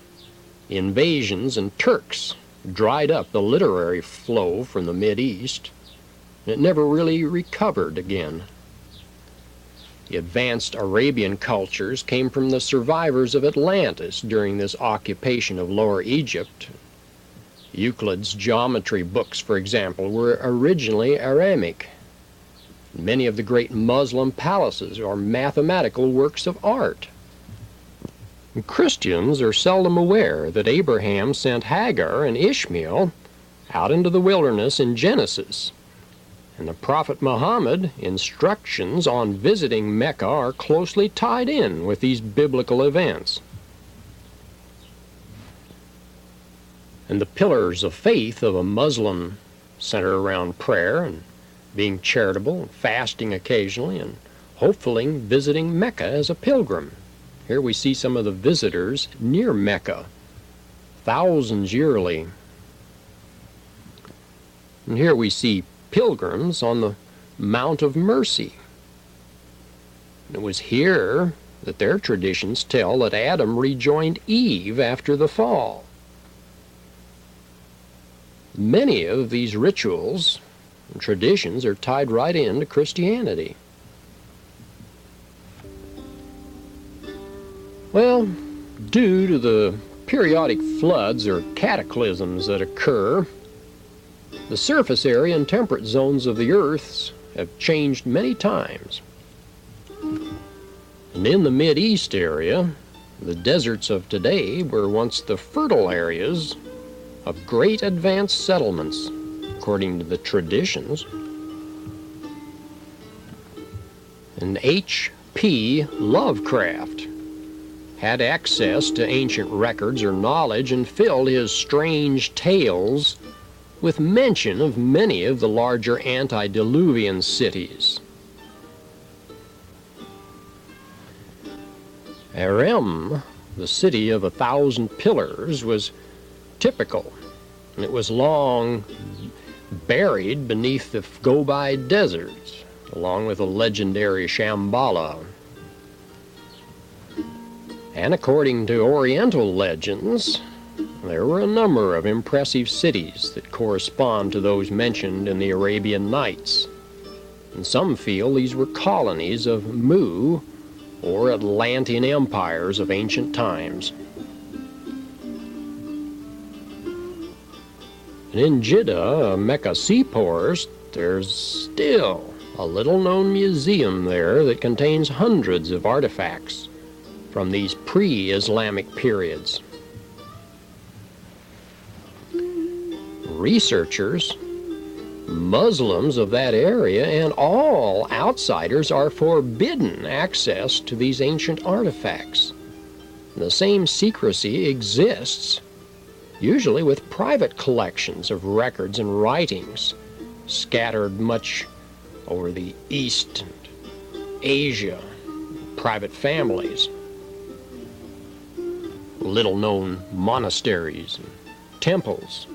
invasions and Turks dried up the literary flow from the Mideast. It never really recovered again. The advanced Arabian cultures came from the survivors of Atlantis during this occupation of Lower Egypt. Euclid's geometry books, for example, were originally Aramaic. Many of the great Muslim palaces are mathematical works of art. And Christians are seldom aware that Abraham sent Hagar and Ishmael out into the wilderness in Genesis. And the Prophet Muhammad instructions on visiting Mecca are closely tied in with these biblical events. And the pillars of faith of a Muslim center around prayer and being charitable, and fasting occasionally, and hopefully visiting Mecca as a pilgrim. Here we see some of the visitors near Mecca, thousands yearly. And here we see pilgrims on the Mount of Mercy. It was here that their traditions tell that Adam rejoined Eve after the fall. Many of these rituals and traditions are tied right into Christianity. Well, due to the periodic floods or cataclysms that occur, the surface area and temperate zones of the Earth have changed many times. And in the Mideast area, the deserts of today were once the fertile areas of great advanced settlements, according to the traditions. And H.P. Lovecraft had access to ancient records or knowledge and filled his strange tales with mention of many of the larger antediluvian cities. Aram, the city of 1,000 pillars, was typical, and it was long buried beneath the Gobi deserts, along with the legendary Shambhala. And according to Oriental legends, there were a number of impressive cities that correspond to those mentioned in the Arabian Nights, and some feel these were colonies of Mu or Atlantean empires of ancient times. And in Jeddah, a Mecca seaport, there's still a little-known museum there that contains hundreds of artifacts from these pre-Islamic periods. Researchers, Muslims of that area, and all outsiders are forbidden access to these ancient artifacts. The same secrecy exists, usually with private collections of records and writings scattered much over the East and Asia, private families, little-known monasteries and temples.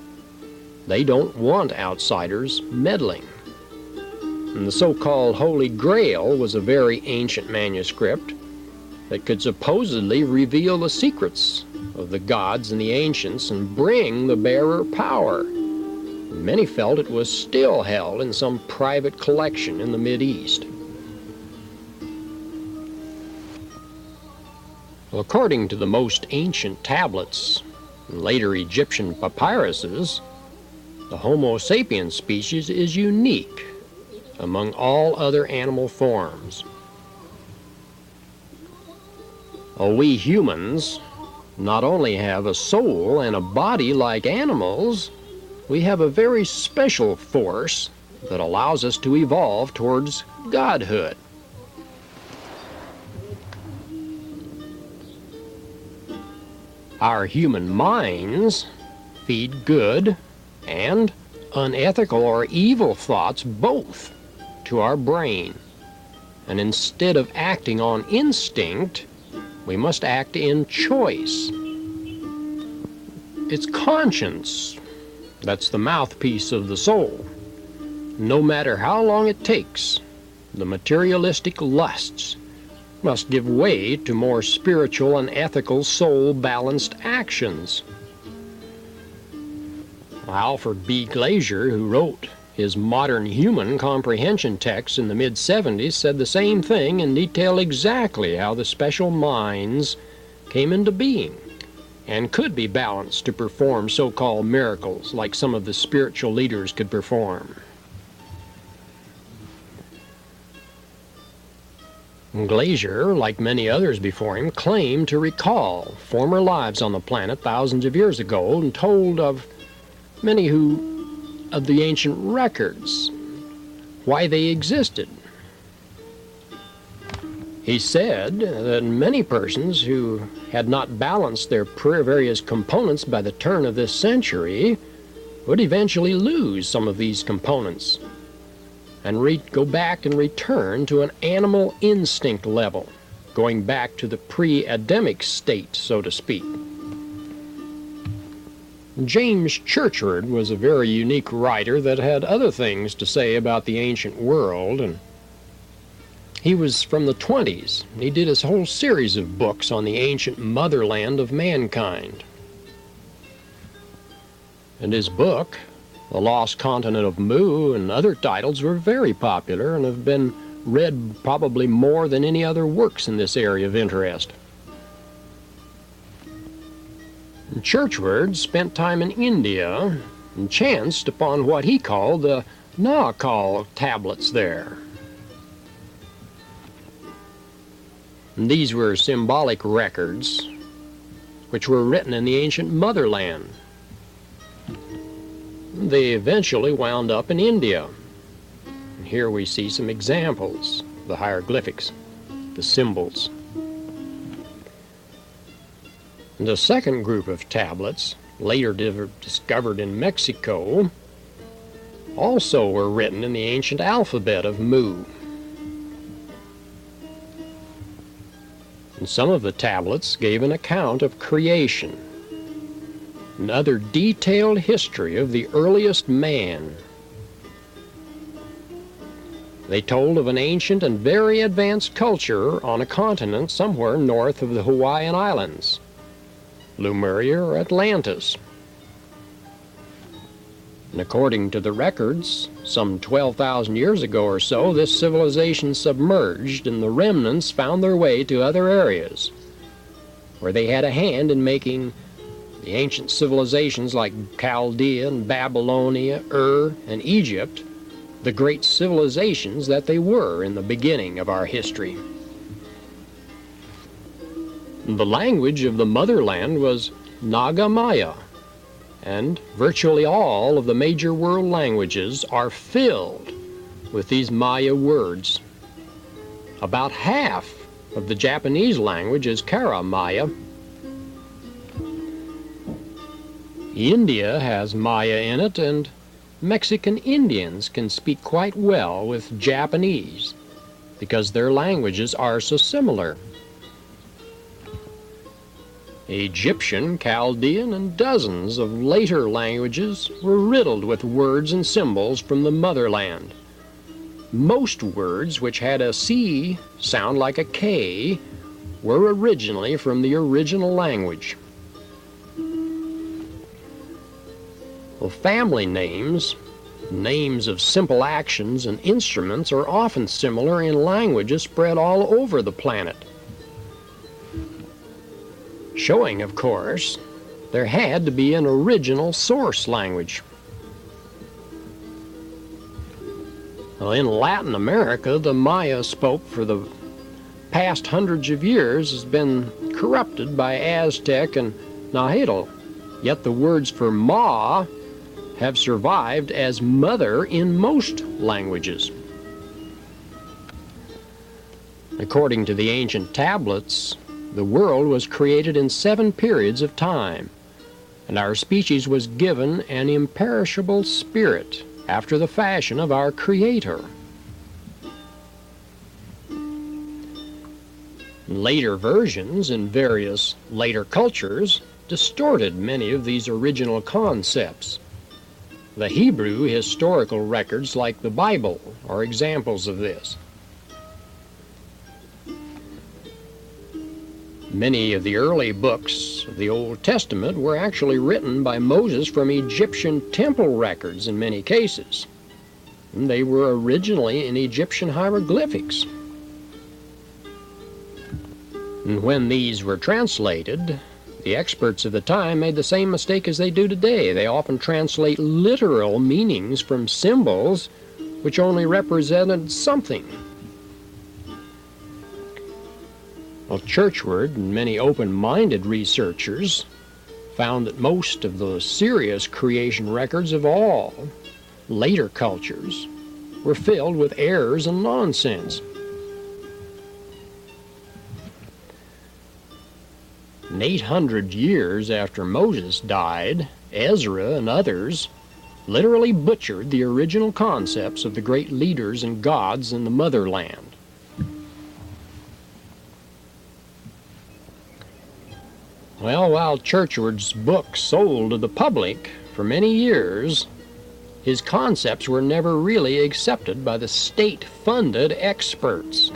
They don't want outsiders meddling. And the so-called Holy Grail was a very ancient manuscript that could supposedly reveal the secrets of the gods and the ancients and bring the bearer power. Many felt it was still held in some private collection in the Mideast. Well, according to the most ancient tablets and later Egyptian papyruses, the Homo sapiens species is unique among all other animal forms. We humans not only have a soul and a body like animals, we have a very special force that allows us to evolve towards godhood. Our human minds feed good and unethical or evil thoughts both to our brain. And instead of acting on instinct, we must act in choice. It's conscience that's the mouthpiece of the soul. No matter how long it takes, the materialistic lusts must give way to more spiritual and ethical soul-balanced actions. Alfred B. Glazier, who wrote his Modern Human Comprehension text in the mid-70s, said the same thing and detailed exactly how the special minds came into being and could be balanced to perform so-called miracles like some of the spiritual leaders could perform. Glazier, like many others before him, claimed to recall former lives on the planet thousands of years ago and told of many of the ancient records, why they existed. He said that many persons who had not balanced their various components by the turn of this century would eventually lose some of these components and go back and return to an animal instinct level, going back to the pre-Adamic state, so to speak. James Churchward was a very unique writer that had other things to say about the ancient world, and he was from the 20s. He did his whole series of books on the ancient motherland of mankind. And his book, The Lost Continent of Mu, and other titles were very popular and have been read probably more than any other works in this area of interest. Churchward spent time in India and chanced upon what he called the Naakal tablets there. And these were symbolic records which were written in the ancient motherland. They eventually wound up in India. And here we see some examples, the hieroglyphics, the symbols. And the second group of tablets, later discovered in Mexico, also were written in the ancient alphabet of Mu. And some of the tablets gave an account of creation, another detailed history of the earliest man. They told of an ancient and very advanced culture on a continent somewhere north of the Hawaiian Islands, Lemuria or Atlantis. And according to the records, some 12,000 years ago or so, this civilization submerged and the remnants found their way to other areas where they had a hand in making The ancient civilizations like Chaldea and Babylonia, and Egypt, the great civilizations that they were in the beginning of our history. The language of the motherland was Naga Maya, and virtually all of the major world languages are filled with these Maya words. About half of the Japanese language is Kara Maya. India has Maya in it, and Mexican Indians can speak quite well with Japanese because their languages are so similar. Egyptian, Chaldean, and dozens of later languages were riddled with words and symbols from the motherland. Most words which had a C sound like a K were originally from the original language. Well, family names, names of simple actions and instruments are often similar in languages spread all over the planet. Showing, of course, there had to be an original source language. Well, in Latin America, the Maya spoke for the past hundreds of years has been corrupted by Aztec and Nahuatl, yet the words for Ma have survived as mother in most languages. According to the ancient tablets, the world was created in 7 periods of time, and our species was given an imperishable spirit after the fashion of our Creator. Later versions in various later cultures distorted many of these original concepts. The Hebrew historical records, like the Bible, are examples of this. Many of the early books of the Old Testament were actually written by Moses from Egyptian temple records in many cases. And they were originally in Egyptian hieroglyphics. And when these were translated, the experts of the time made the same mistake as they do today. They often translate literal meanings from symbols which only represented something. Well, Churchward and many open-minded researchers found that most of the serious creation records of all later cultures were filled with errors and nonsense. And 800 years after Moses died, Ezra and others literally butchered the original concepts of the great leaders and gods in the motherland. Well, while Churchward's book sold to the public for many years, his concepts were never really accepted by the state-funded experts.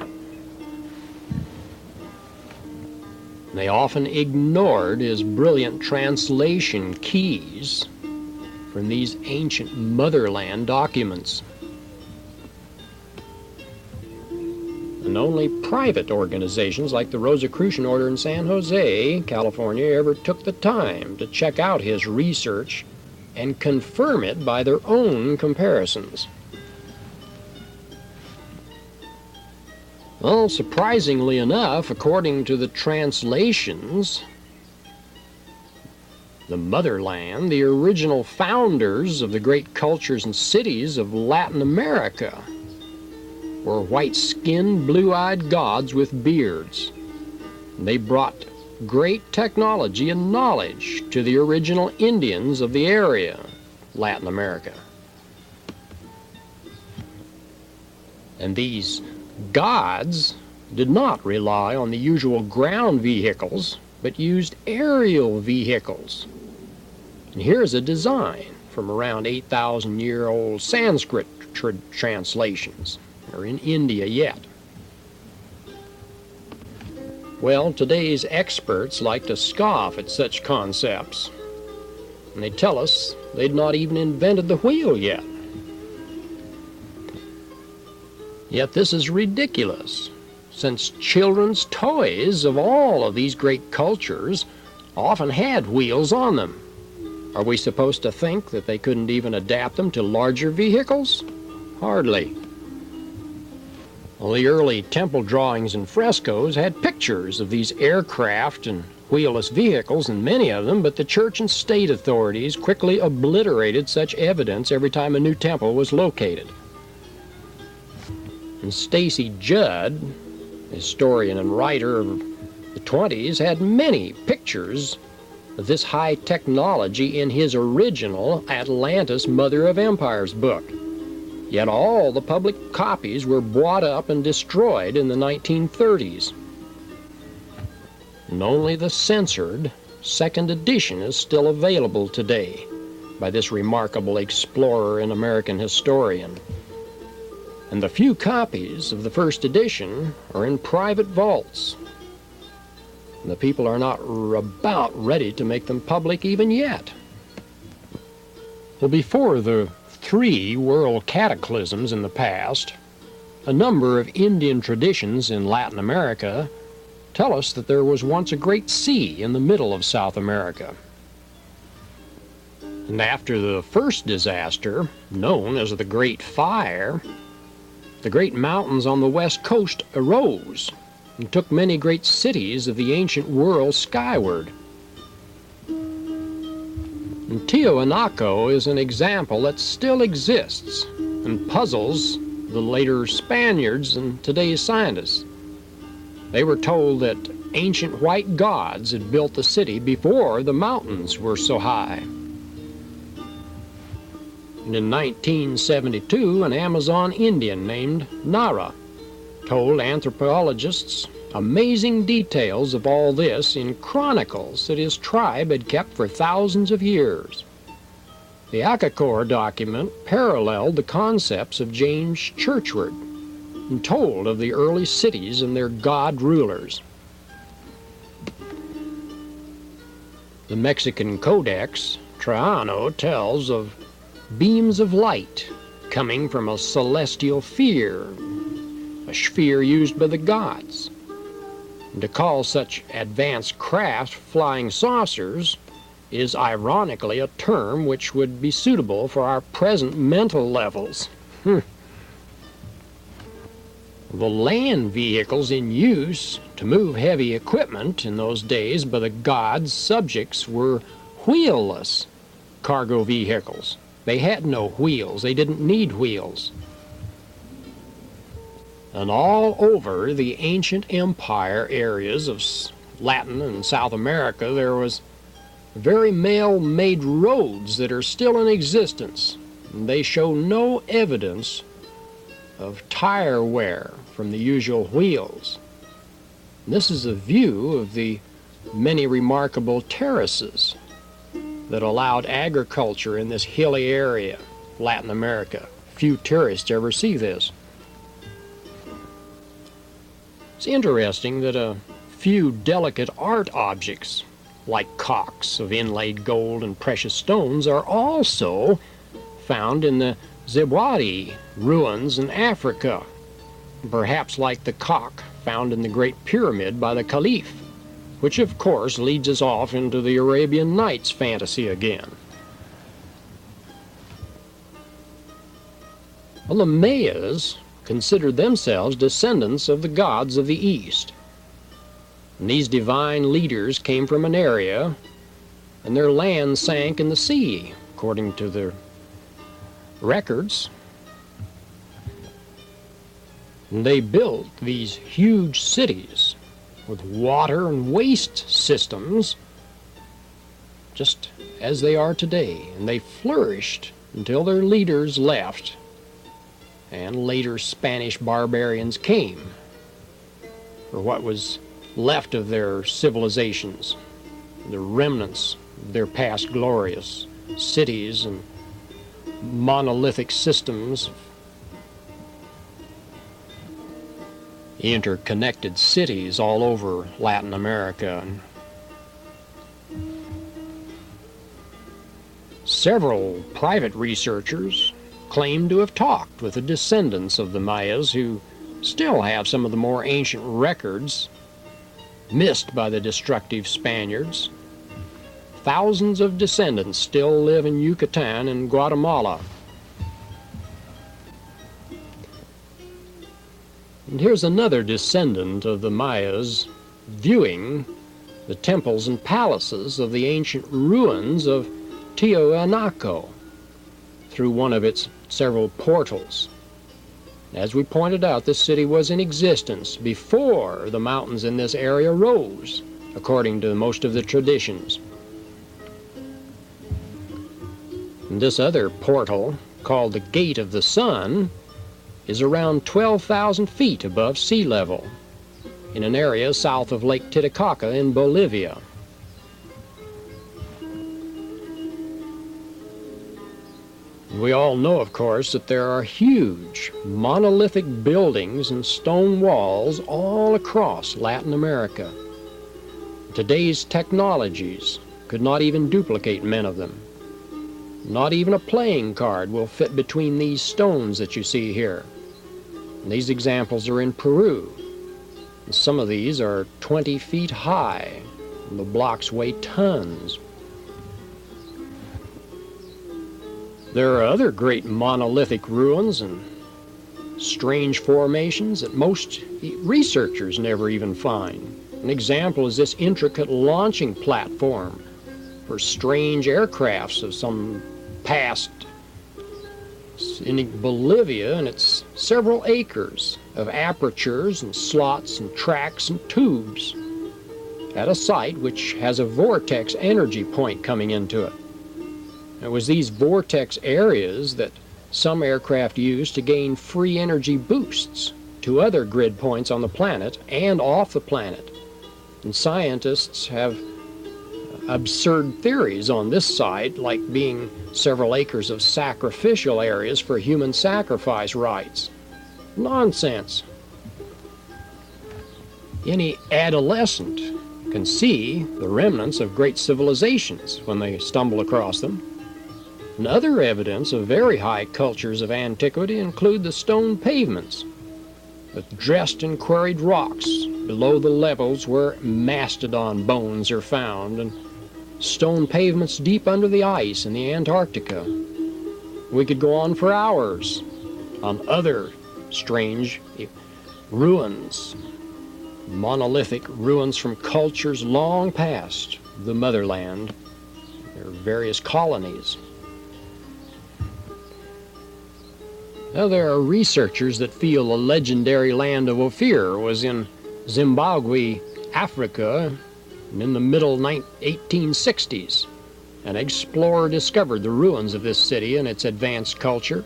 They often ignored his brilliant translation keys from these ancient motherland documents. And only private organizations like the Rosicrucian Order in San Jose, California, ever took the time to check out his research and confirm it by their own comparisons. Well, surprisingly enough, according to the translations, the motherland, the original founders of the great cultures and cities of Latin America, were white-skinned, blue-eyed gods with beards. They brought great technology and knowledge to the original Indians of the area, Latin America. And these gods did not rely on the usual ground vehicles, but used aerial vehicles. And here's a design from around 8,000-year-old Sanskrit translations. They're in India yet. Well, today's experts like to scoff at such concepts, and they tell us they'd not even invented the wheel yet. Yet this is ridiculous, since children's toys of all of these great cultures often had wheels on them. Are we supposed to think that they couldn't even adapt them to larger vehicles? Hardly. Well, the early temple drawings and frescoes had pictures of these aircraft and wheelless vehicles in many of them, but the church and state authorities quickly obliterated such evidence every time a new temple was located. And Stacy Judd, historian and writer of the 20s, had many pictures of this high technology in his original Atlantis, Mother of Empires book. Yet all the public copies were bought up and destroyed in the 1930s. And only the censored second edition is still available today by this remarkable explorer and American historian. And the few copies of the first edition are in private vaults. And the people are not about ready to make them public even yet. Well, before the 3 world cataclysms in the past, a number of Indian traditions in Latin America tell us that there was once a great sea in the middle of South America. And after the first disaster, known as the Great Fire, the great mountains on the west coast arose and took many great cities of the ancient world skyward. And Tiwanaku is an example that still exists and puzzles the later Spaniards and today's scientists. They were told that ancient white gods had built the city before the mountains were so high. And in 1972, an Amazon Indian named Nara told anthropologists amazing details of all this in chronicles that his tribe had kept for thousands of years. The Akakor document paralleled the concepts of James Churchward and told of the early cities and their god rulers. The Mexican Codex Trajano tells of beams of light coming from a celestial sphere, a sphere used by the gods. And to call such advanced craft flying saucers is ironically a term which would be suitable for our present mental levels. The land vehicles in use to move heavy equipment in those days by the gods' subjects were wheelless cargo vehicles. They had no wheels. They didn't need wheels. And all over the ancient empire areas of Latin and South America, there was very made roads that are still in existence. And they show no evidence of tire wear from the usual wheels. And this is a view of the many remarkable terraces that allowed agriculture in this hilly area, Latin America. Few tourists ever see this. It's interesting that a few delicate art objects, like cocks of inlaid gold and precious stones, are also found in the Zewari ruins in Africa, perhaps like the cock found in the Great Pyramid by the Caliph, which of course leads us off into the Arabian Nights fantasy again. Well, the Mayans considered themselves descendants of the gods of the East. And these divine leaders came from an area, and their land sank in the sea, according to their records. And they built these huge cities with water and waste systems, just as they are today. And they flourished until their leaders left, and later Spanish barbarians came for what was left of their civilizations, the remnants of their past glorious cities and monolithic systems, interconnected cities all over Latin America. Several private researchers claim to have talked with the descendants of the Mayas who still have some of the more ancient records missed by the destructive Spaniards. thousands of descendants still live in Yucatan and Guatemala. And here's another descendant of the Mayas viewing the temples and palaces of the ancient ruins of Tiahuanaco through one of its several portals. As we pointed out, this city was in existence before the mountains in this area rose, according to most of the traditions. And this other portal, called the Gate of the Sun, is around 12,000 feet above sea level in an area south of Lake Titicaca in Bolivia. We all know, of course, that there are huge monolithic buildings and stone walls all across Latin America. Today's technologies could not even duplicate many of them. Not even a playing card will fit between these stones that you see here. And these examples are in Peru. And some of these are 20 feet high, and the blocks weigh tons. There are other great monolithic ruins and strange formations that most researchers never even find. An example is this intricate launching platform for strange aircrafts of some past in Bolivia, and it's several acres of apertures and slots and tracks and tubes at a site which has a vortex energy point coming into it. It was these vortex areas that some aircraft used to gain free energy boosts to other grid points on the planet and off the planet. And scientists have absurd theories on this site, like being several acres of sacrificial areas for human sacrifice rites. Nonsense. Any adolescent can see the remnants of great civilizations when they stumble across them. And other evidence of very high cultures of antiquity include the stone pavements, with dressed and quarried rocks below the levels where mastodon bones are found, and stone pavements deep under the ice in the Antarctica. We could go on for hours on other strange ruins, monolithic ruins from cultures long past the motherland, their various colonies. Now, there are researchers that feel the legendary land of Ophir was in Zimbabwe, Africa, in the middle 1860s. An explorer discovered the ruins of this city and its advanced culture,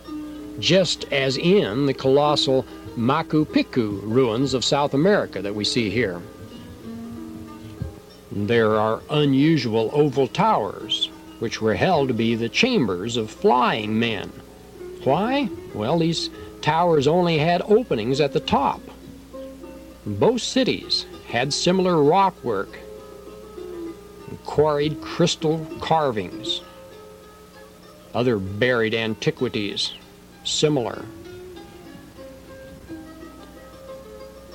just as in the colossal Machu Picchu ruins of South America that we see here. There are unusual oval towers, which were held to be the chambers of flying men. Why? Well, these towers only had openings at the top. Both cities had similar rockwork, quarried crystal carvings, other buried antiquities, similar.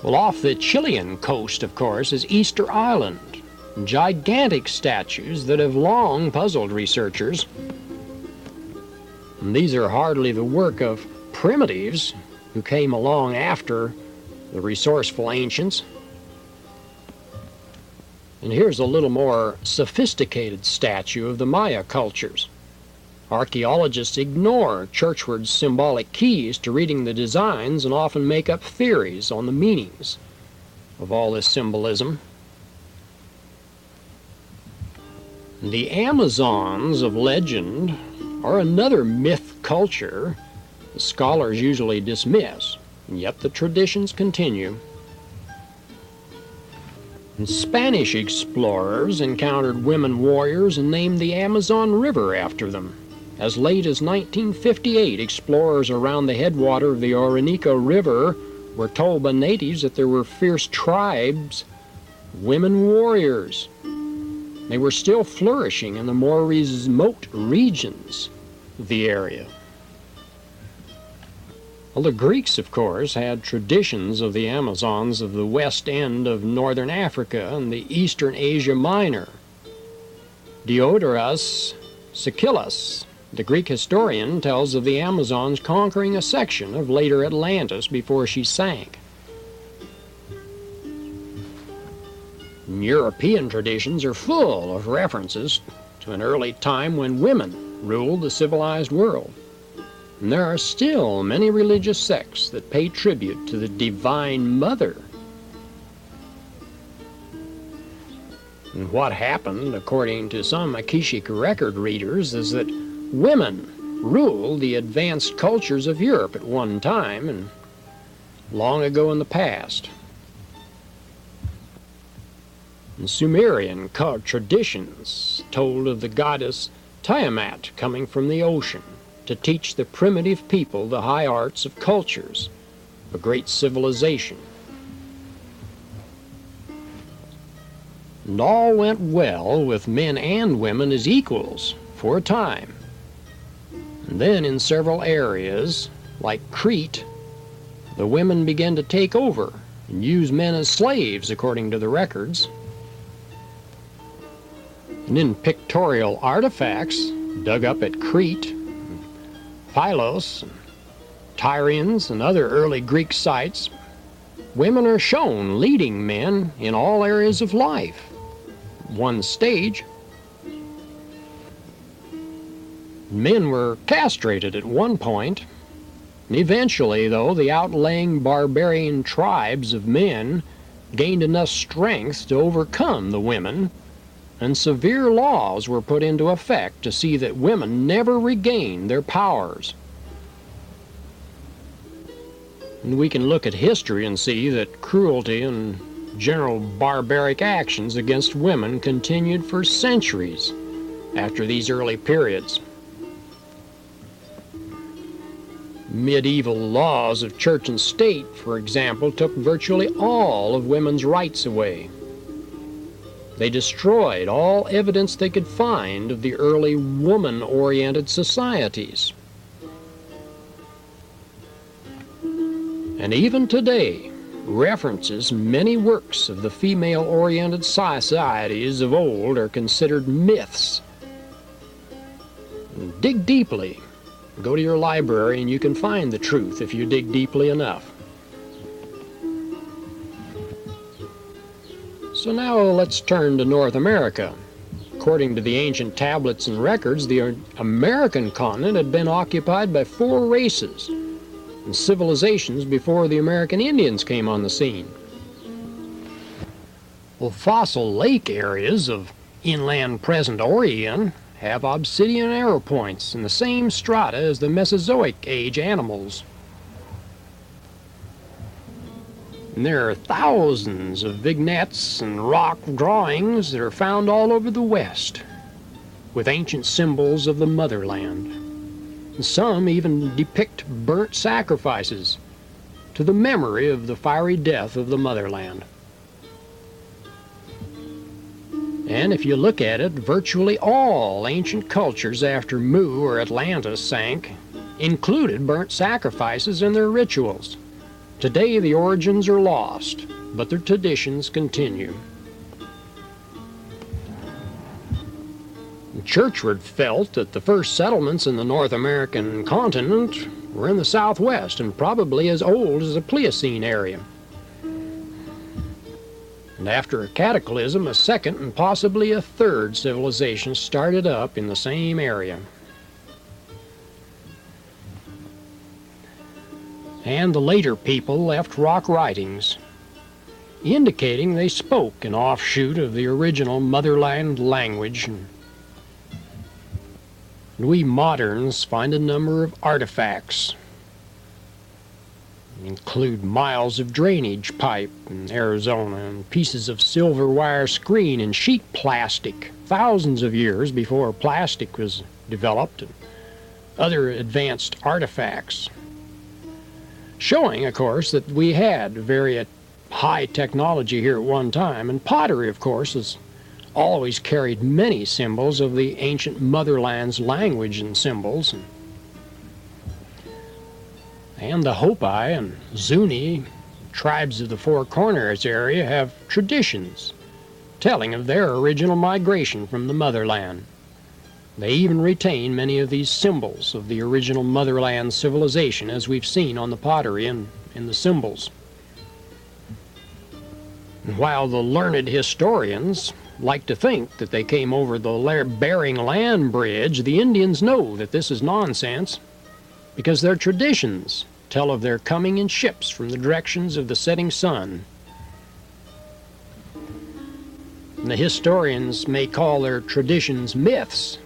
Well, off the Chilean coast, of course, is Easter Island, gigantic statues that have long puzzled researchers. And these are hardly the work of primitives who came along after the resourceful ancients. And here's a little more sophisticated statue of the Maya cultures. Archaeologists ignore Churchward's symbolic keys to reading the designs and often make up theories on the meanings of all this symbolism. The Amazons of legend are another myth culture the scholars usually dismiss, and yet the traditions continue. And Spanish explorers encountered women warriors and named the Amazon River after them. As late as 1958, explorers around the headwater of the Orinoco River were told by natives that there were fierce tribes, women warriors. They were still flourishing in the more remote regions of the area. Well, the Greeks, of course, had traditions of the Amazons of the west end of northern Africa and the eastern Asia Minor. Diodorus Siculus, the Greek historian, tells of the Amazons conquering a section of later Atlantis before she sank. And European traditions are full of references to an early time when women ruled the civilized world. And there are still many religious sects that pay tribute to the Divine Mother. And what happened, according to some Akashic record readers, is that women ruled the advanced cultures of Europe at one time and long ago in the past. And Sumerian traditions told of the goddess Tiamat coming from the ocean to teach the primitive people the high arts of cultures, a great civilization. And all went well with men and women as equals for a time. And then in several areas, like Crete, the women began to take over and use men as slaves, according to the records. And in pictorial artifacts dug up at Crete, Pylos, Tyrians, and other early Greek sites, women are shown leading men in all areas of life. One stage, men were castrated at one point, and eventually, though, the outlying barbarian tribes of men gained enough strength to overcome the women, and severe laws were put into effect to see that women never regained their powers. And we can look at history and see that cruelty and general barbaric actions against women continued for centuries after these early periods. Medieval laws of church and state, for example, took virtually all of women's rights away. They destroyed all evidence they could find of the early woman-oriented societies. And even today, references many works of the female-oriented societies of old are considered myths. Dig deeply. Go to your library and you can find the truth if you dig deeply enough. So now let's turn to North America. According to the ancient tablets and records, the American continent had been occupied by 4 races and civilizations before the American Indians came on the scene. Well, fossil lake areas of inland present Oregon have obsidian arrow points in the same strata as the Mesozoic age animals. And there are thousands of vignettes and rock drawings that are found all over the West, with ancient symbols of the motherland. And some even depict burnt sacrifices to the memory of the fiery death of the motherland. And if you look at it, virtually all ancient cultures after Mu or Atlantis sank included burnt sacrifices in their rituals. Today the origins are lost, but their traditions continue. Churchward felt that the first settlements in the North American continent were in the southwest and probably as old as the Pliocene area. And after a cataclysm, a second and possibly a third civilization started up in the same area. And the later people left rock writings, indicating they spoke an offshoot of the original motherland language. And we moderns find a number of artifacts. Include miles of drainage pipe in Arizona and pieces of silver wire screen and sheet plastic thousands of years before plastic was developed, and other advanced artifacts, showing, of course, that we had very high technology here at one time. And pottery, of course, has always carried many symbols of the ancient motherland's language and symbols. And the Hopi and Zuni tribes of the Four Corners area have traditions telling of their original migration from the motherland. They even retain many of these symbols of the original motherland civilization, as we've seen on the pottery and in the symbols. And while the learned historians like to think that they came over the Bering Land Bridge, the Indians know that this is nonsense, because their traditions tell of their coming in ships from the directions of the setting sun. And the historians may call their traditions myths,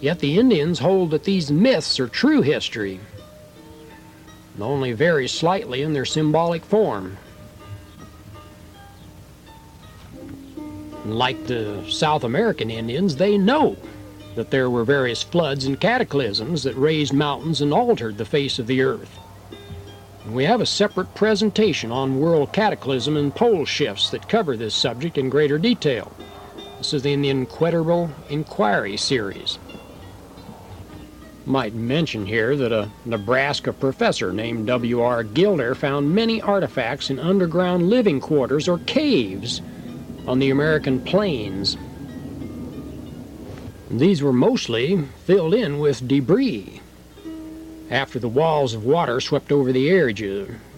yet the Indians hold that these myths are true history, and only vary slightly in their symbolic form. Like the South American Indians, they know that there were various floods and cataclysms that raised mountains and altered the face of the earth. And we have a separate presentation on world cataclysm and pole shifts that cover this subject in greater detail. This is in the Incredible Inquiry series. Might mention here that a Nebraska professor named W.R. Gilder found many artifacts in underground living quarters or caves on the American plains. These were mostly filled in with debris after the walls of water swept over the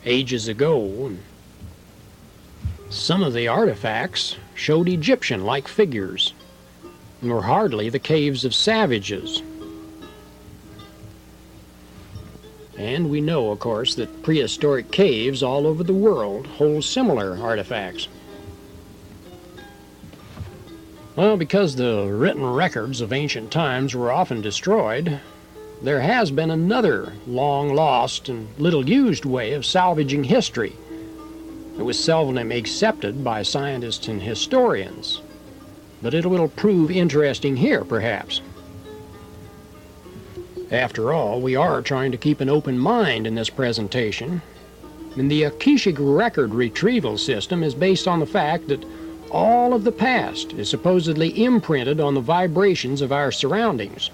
ages ago. Some of the artifacts showed Egyptian-like figures and were hardly the caves of savages. And we know, of course, that prehistoric caves all over the world hold similar artifacts. Well, because the written records of ancient times were often destroyed, there has been another long-lost and little-used way of salvaging history. It was seldom accepted by scientists and historians, but it will prove interesting here, perhaps. After all, we are trying to keep an open mind in this presentation, and the Akashic record retrieval system is based on the fact that all of the past is supposedly imprinted on the vibrations of our surroundings.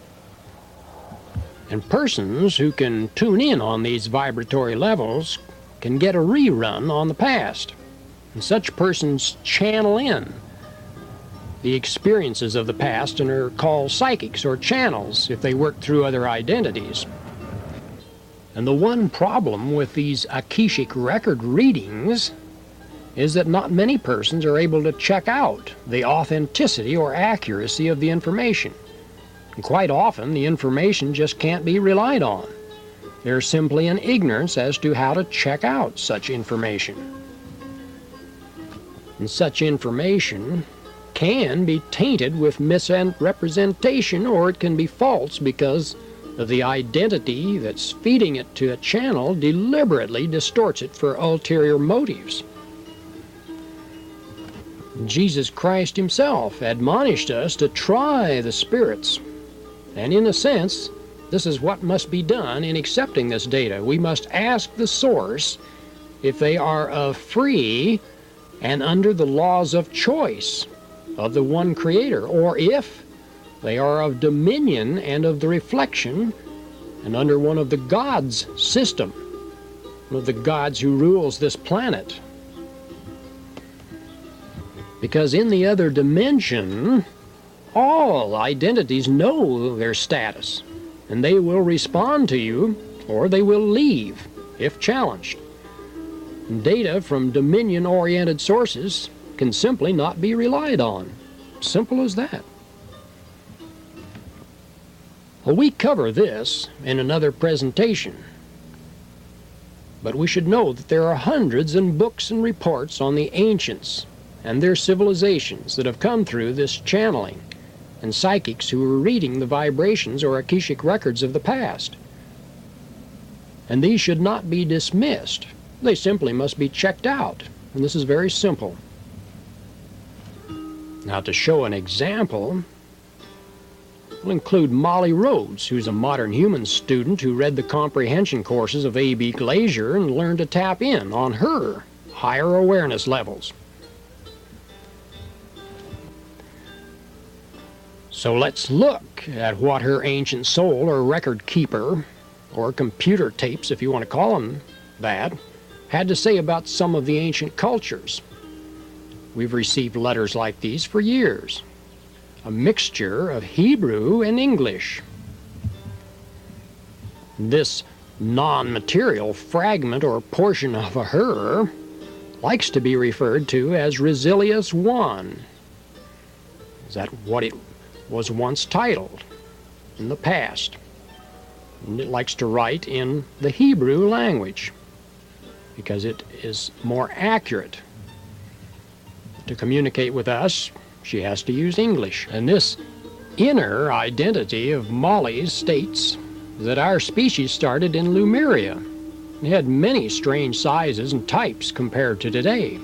And persons who can tune in on these vibratory levels can get a rerun on the past. And such persons channel in the experiences of the past and are called psychics or channels if they work through other identities. And the one problem with these Akashic record readings is that not many persons are able to check out the authenticity or accuracy of the information. And quite often, the information just can't be relied on. There's simply an ignorance as to how to check out such information. And such information can be tainted with misrepresentation, or it can be false because of the identity that's feeding it to a channel deliberately distorts it for ulterior motives. Jesus Christ himself admonished us to try the spirits, and in a sense, this is what must be done in accepting this data. We must ask the source if they are of free and under the laws of choice of the one Creator, or if they are of dominion and of the reflection and under one of the gods' system, one of the gods who rules this planet. Because in the other dimension, all identities know their status, and they will respond to you, or they will leave if challenged. Data from dominion-oriented sources can simply not be relied on. Simple as that. Well, we cover this in another presentation, but we should know that there are hundreds of books and reports on the ancients and their civilizations that have come through this channeling, and psychics who are reading the vibrations or Akashic records of the past. And these should not be dismissed. They simply must be checked out, and this is very simple. Now, to show an example, we'll include Molly Rhodes, who's a modern human student who read the comprehension courses of A.B. Glazier and learned to tap in on her higher awareness levels. So let's look at what her ancient soul, or record keeper, or computer tapes, if you want to call them that, had to say about some of the ancient cultures. we've received letters like these for years, a mixture of Hebrew and English. This non-material fragment or portion of her likes to be referred to as Resilius I. Is that what it was once titled in the past? And it likes to write in the Hebrew language because it is more accurate. To communicate with us, she has to use English. And this inner identity of Molly's states that our species started in Lemuria. It had many strange sizes and types compared to today.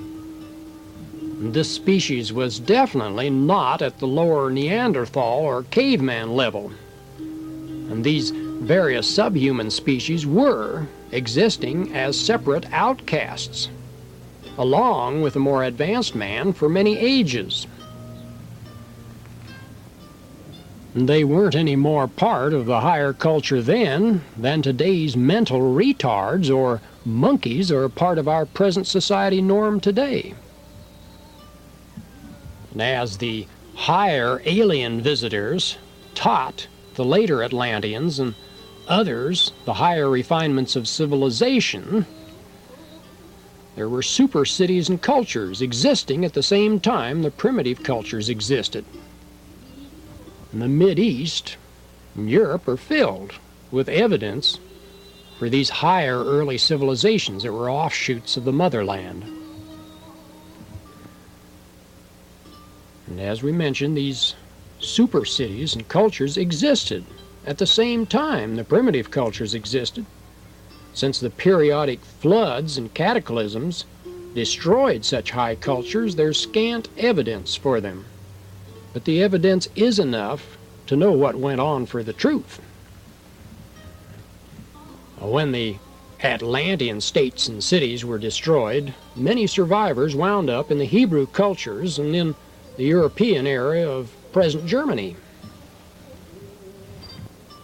This species was definitely not at the lower Neanderthal or caveman level. And these various subhuman species were existing as separate outcasts, along with a more advanced man for many ages. They weren't any more part of the higher culture then than today's mental retards or monkeys are part of our present society norm today. And as the higher alien visitors taught the later Atlanteans and others the higher refinements of civilization, there were super cities and cultures existing at the same time the primitive cultures existed. And the Mid-East and Europe are filled with evidence for these higher early civilizations that were offshoots of the motherland. And as we mentioned, these super cities and cultures existed at the same time the primitive cultures existed, since the periodic floods and cataclysms destroyed such high cultures. There's scant evidence for them. But the evidence is enough to know what went on for the truth. When the Atlantean states and cities were destroyed, many survivors wound up in the Hebrew cultures and in the European area of present Germany.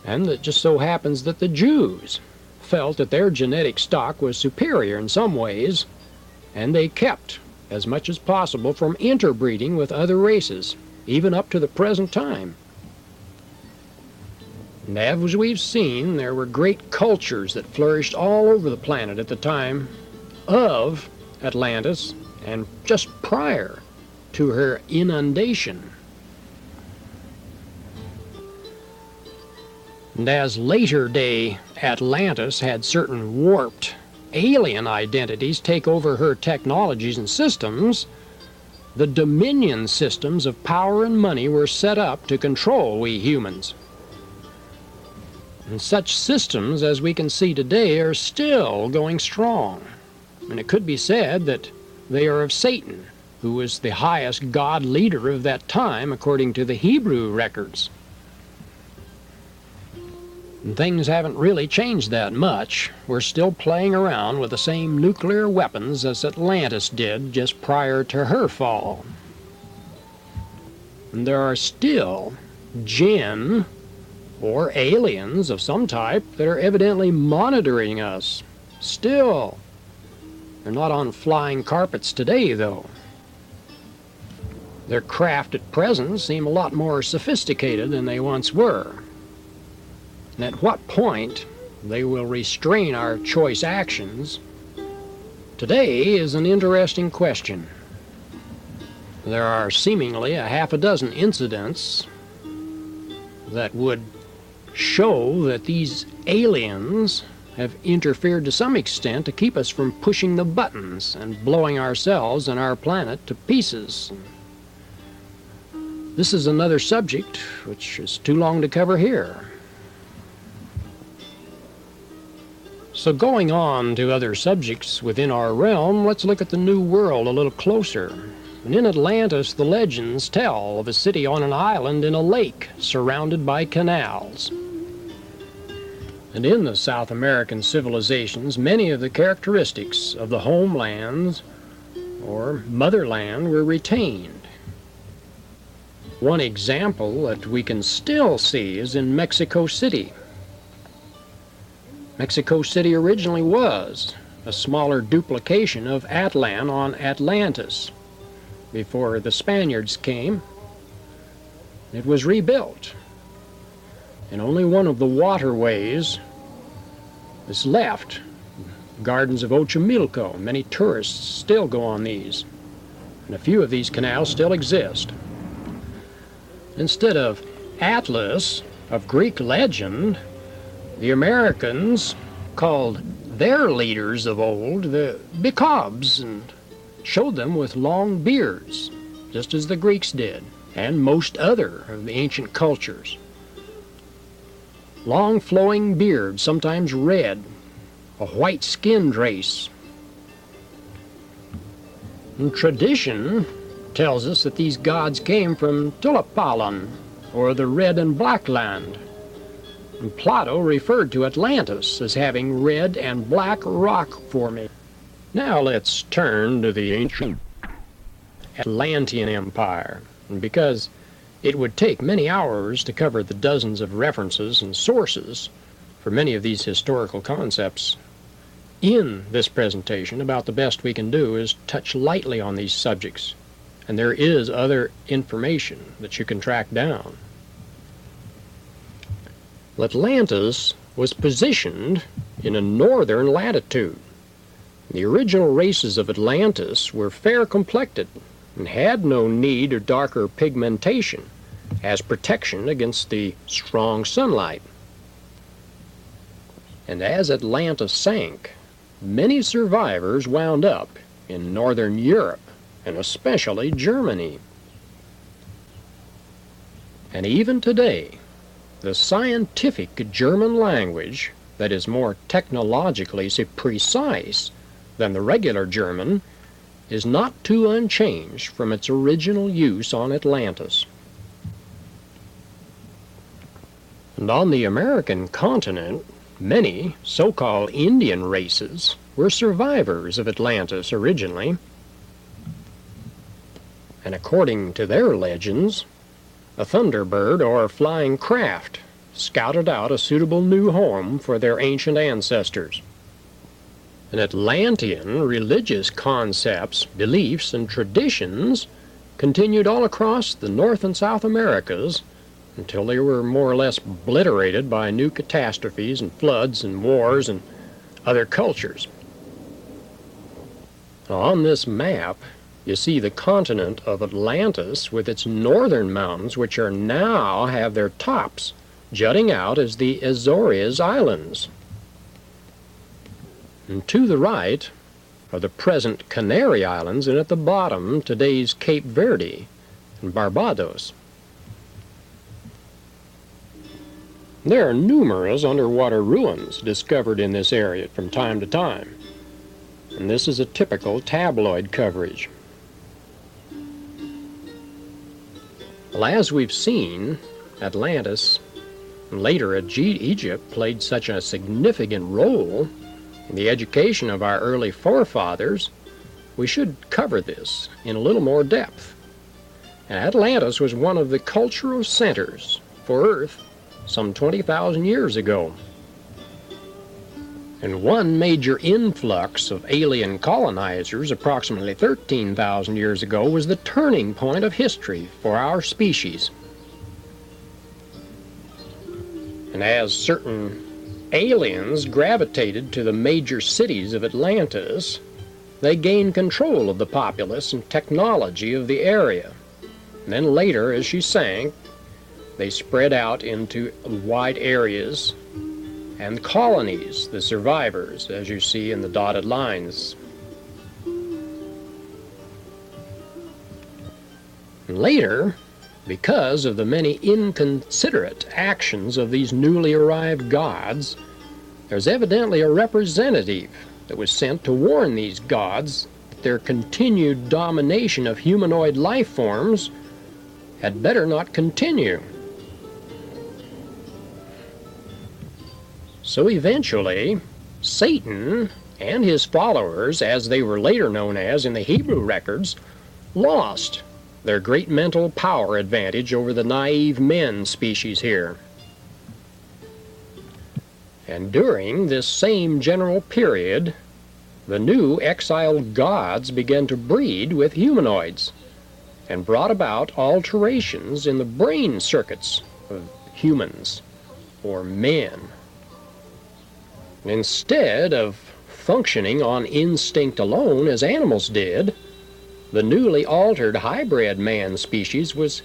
And it just so happens that the Jews felt that their genetic stock was superior in some ways, and they kept as much as possible from interbreeding with other races, even up to the present time. And as we've seen, there were great cultures that flourished all over the planet at the time of Atlantis and just prior to her inundation. And as later-day Atlantis had certain warped alien identities take over her technologies and systems, the dominion systems of power and money were set up to control we humans. And such systems, as we can see today, are still going strong. And it could be said that they are of Satan, who was the highest god leader of that time, according to the Hebrew records. And things haven't really changed that much. We're still playing around with the same nuclear weapons as Atlantis did just prior to her fall. And there are still jinn or aliens of some type that are evidently monitoring us. Still. They're not on flying carpets today, though. Their craft at present seem a lot more sophisticated than they once were. And at what point they will restrain our choice actions today is an interesting question. There are seemingly a half a dozen incidents that would show that these aliens have interfered to some extent to keep us from pushing the buttons and blowing ourselves and our planet to pieces. This is another subject which is too long to cover here. So going on to other subjects within our realm, let's look at the New World a little closer. And in Atlantis, the legends tell of a city on an island in a lake surrounded by canals. And in the South American civilizations, many of the characteristics of the homelands or motherland were retained. One example that we can still see is in Mexico City. Mexico City originally was a smaller duplication of Atlan on Atlantis. before the Spaniards came. It was rebuilt, and only one of the waterways is left. Gardens of Ochimilco. Many tourists still go on these, and a few of these canals still exist. Instead of Atlas of Greek legend, the Americans called their leaders of old the Bacobs and showed them with long beards, just as the Greeks did, and most other of the ancient cultures. Long flowing beards, sometimes red, a white-skinned race. And tradition tells us that these gods came from Tulapalan, or the Red and Black Land. And Plato referred to Atlantis as having red and black rock formation. Now let's turn to the ancient Atlantean Empire. And because it would take many hours to cover the dozens of references and sources for many of these historical concepts, in this presentation, about the best we can do is touch lightly on these subjects, and there is other information that you can track down. Atlantis was positioned in a northern latitude. The original races of Atlantis were fair-complected and had no need of darker pigmentation as protection against the strong sunlight. And as Atlantis sank, many survivors wound up in northern Europe, and especially Germany. And even today, the scientific German language that is more technologically precise than the regular German is not too unchanged from its original use on Atlantis. And on the American continent, many so-called Indian races were survivors of Atlantis originally, and according to their legends, a thunderbird or flying craft scouted out a suitable new home for their ancient ancestors. And Atlantean religious concepts, beliefs, and traditions continued all across the North and South Americas until they were more or less obliterated by new catastrophes and floods and wars and other cultures. On this map, you see the continent of Atlantis with its northern mountains, which are now have their tops jutting out as the Azores Islands. And to the right are the present Canary Islands, and at the bottom, today's Cape Verde and Barbados. There are numerous underwater ruins discovered in this area from time to time, and this is a typical tabloid coverage. Well, as we've seen, Atlantis and later Egypt played such a significant role in the education of our early forefathers, we should cover this in a little more depth. And Atlantis was one of the cultural centers for Earth some 20,000 years ago. And one major influx of alien colonizers approximately 13,000 years ago was the turning point of history for our species. And as certain aliens gravitated to the major cities of Atlantis, they gained control of the populace and technology of the area. And then later, as she sank, they spread out into wide areas and colonies, the survivors, as you see in the dotted lines. And later, because of the many inconsiderate actions of these newly arrived gods, there's evidently a representative that was sent to warn these gods that their continued domination of humanoid life forms had better not continue. So eventually, Satan and his followers, as they were later known as in the Hebrew records, lost their great mental power advantage over the naive men species here. And during this same general period, the new exiled gods began to breed with humanoids, and brought about alterations in the brain circuits of humans, or men. Instead of functioning on instinct alone as animals did, the newly altered hybrid man species was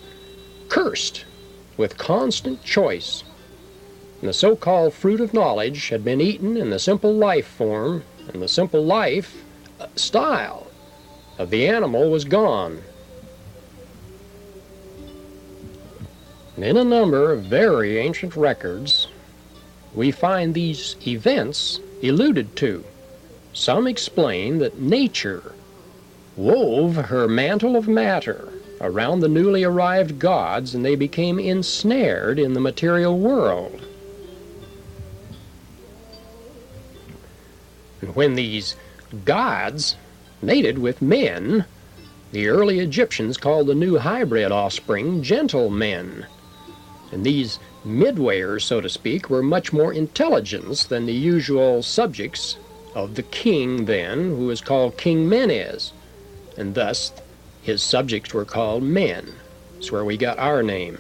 cursed with constant choice. And the so-called fruit of knowledge had been eaten, and the simple life form and the simple life style of the animal was gone. And in a number of very ancient records, we find these events alluded to. Some explain that nature wove her mantle of matter around the newly arrived gods, and they became ensnared in the material world. And when these gods mated with men, the early Egyptians called the new hybrid offspring gentlemen. And these midwayers, so to speak, were much more intelligent than the usual subjects of the king then, who was called King Menes, and thus his subjects were called men. That's where we got our name.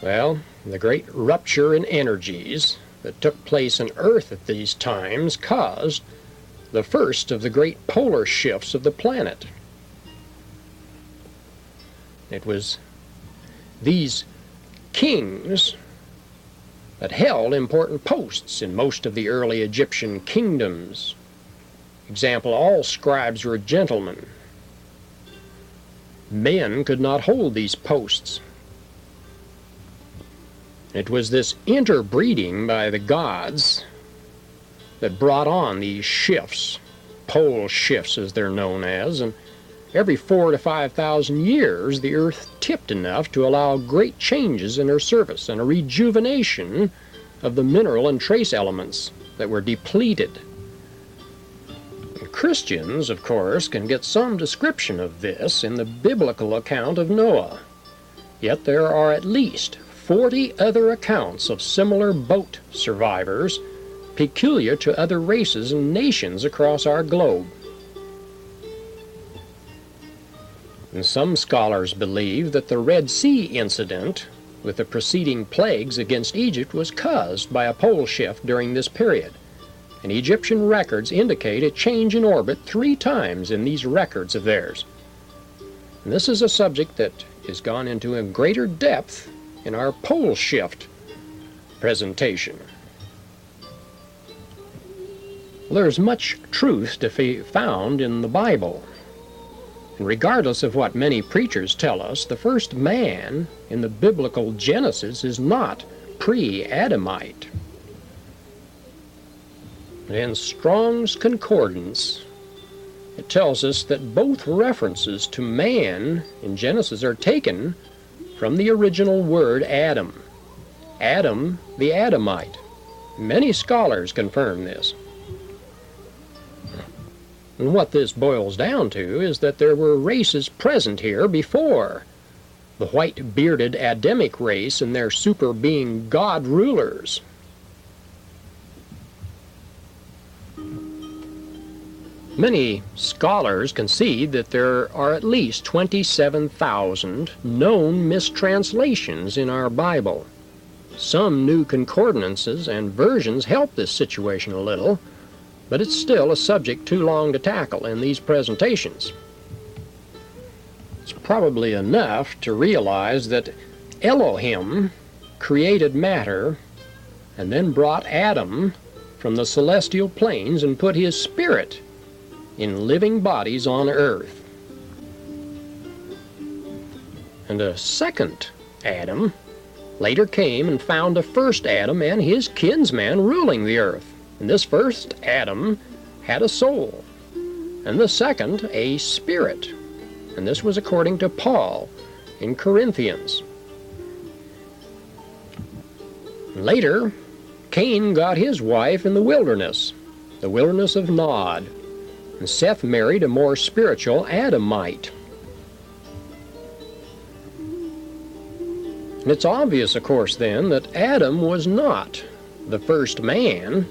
Well, the great rupture in energies that took place on Earth at these times caused the first of the great polar shifts of the planet. It was these kings that held important posts in most of the early Egyptian kingdoms. Example, all scribes were gentlemen. Men could not hold these posts. It was this interbreeding by the gods that brought on these shifts, pole shifts as they're known as, and every 4,000 to 5,000 years the Earth tipped enough to allow great changes in her surface and a rejuvenation of the mineral and trace elements that were depleted. And Christians, of course, can get some description of this in the biblical account of Noah. Yet there are at least 40 other accounts of similar boat survivors peculiar to other races and nations across our globe. And some scholars believe that the Red Sea incident with the preceding plagues against Egypt was caused by a pole shift during this period. And Egyptian records indicate a change in orbit 3 times in these records of theirs. And this is a subject that is gone into in greater depth in our pole shift presentation. There's much truth to be found in the Bible. And regardless of what many preachers tell us, the first man in the biblical Genesis is not pre-Adamite. In Strong's Concordance, it tells us that both references to man in Genesis are taken from the original word Adam. Adam, the Adamite. Many scholars confirm this. And what this boils down to is that there were races present here before the white-bearded Adamic race and their super-being god rulers. Many scholars concede that there are at least 27,000 known mistranslations in our Bible. Some new concordances and versions help this situation a little, but it's still a subject too long to tackle in these presentations. It's probably enough to realize that Elohim created matter and then brought Adam from the celestial planes and put his spirit in living bodies on earth. And a second Adam later came and found the first Adam and his kinsman ruling the earth. And this first Adam had a soul, and the second a spirit. And this was according to Paul in Corinthians. Later, Cain got his wife in the wilderness of Nod. And Seth married a more spiritual Adamite. And it's obvious, of course, then, that Adam was not the first man,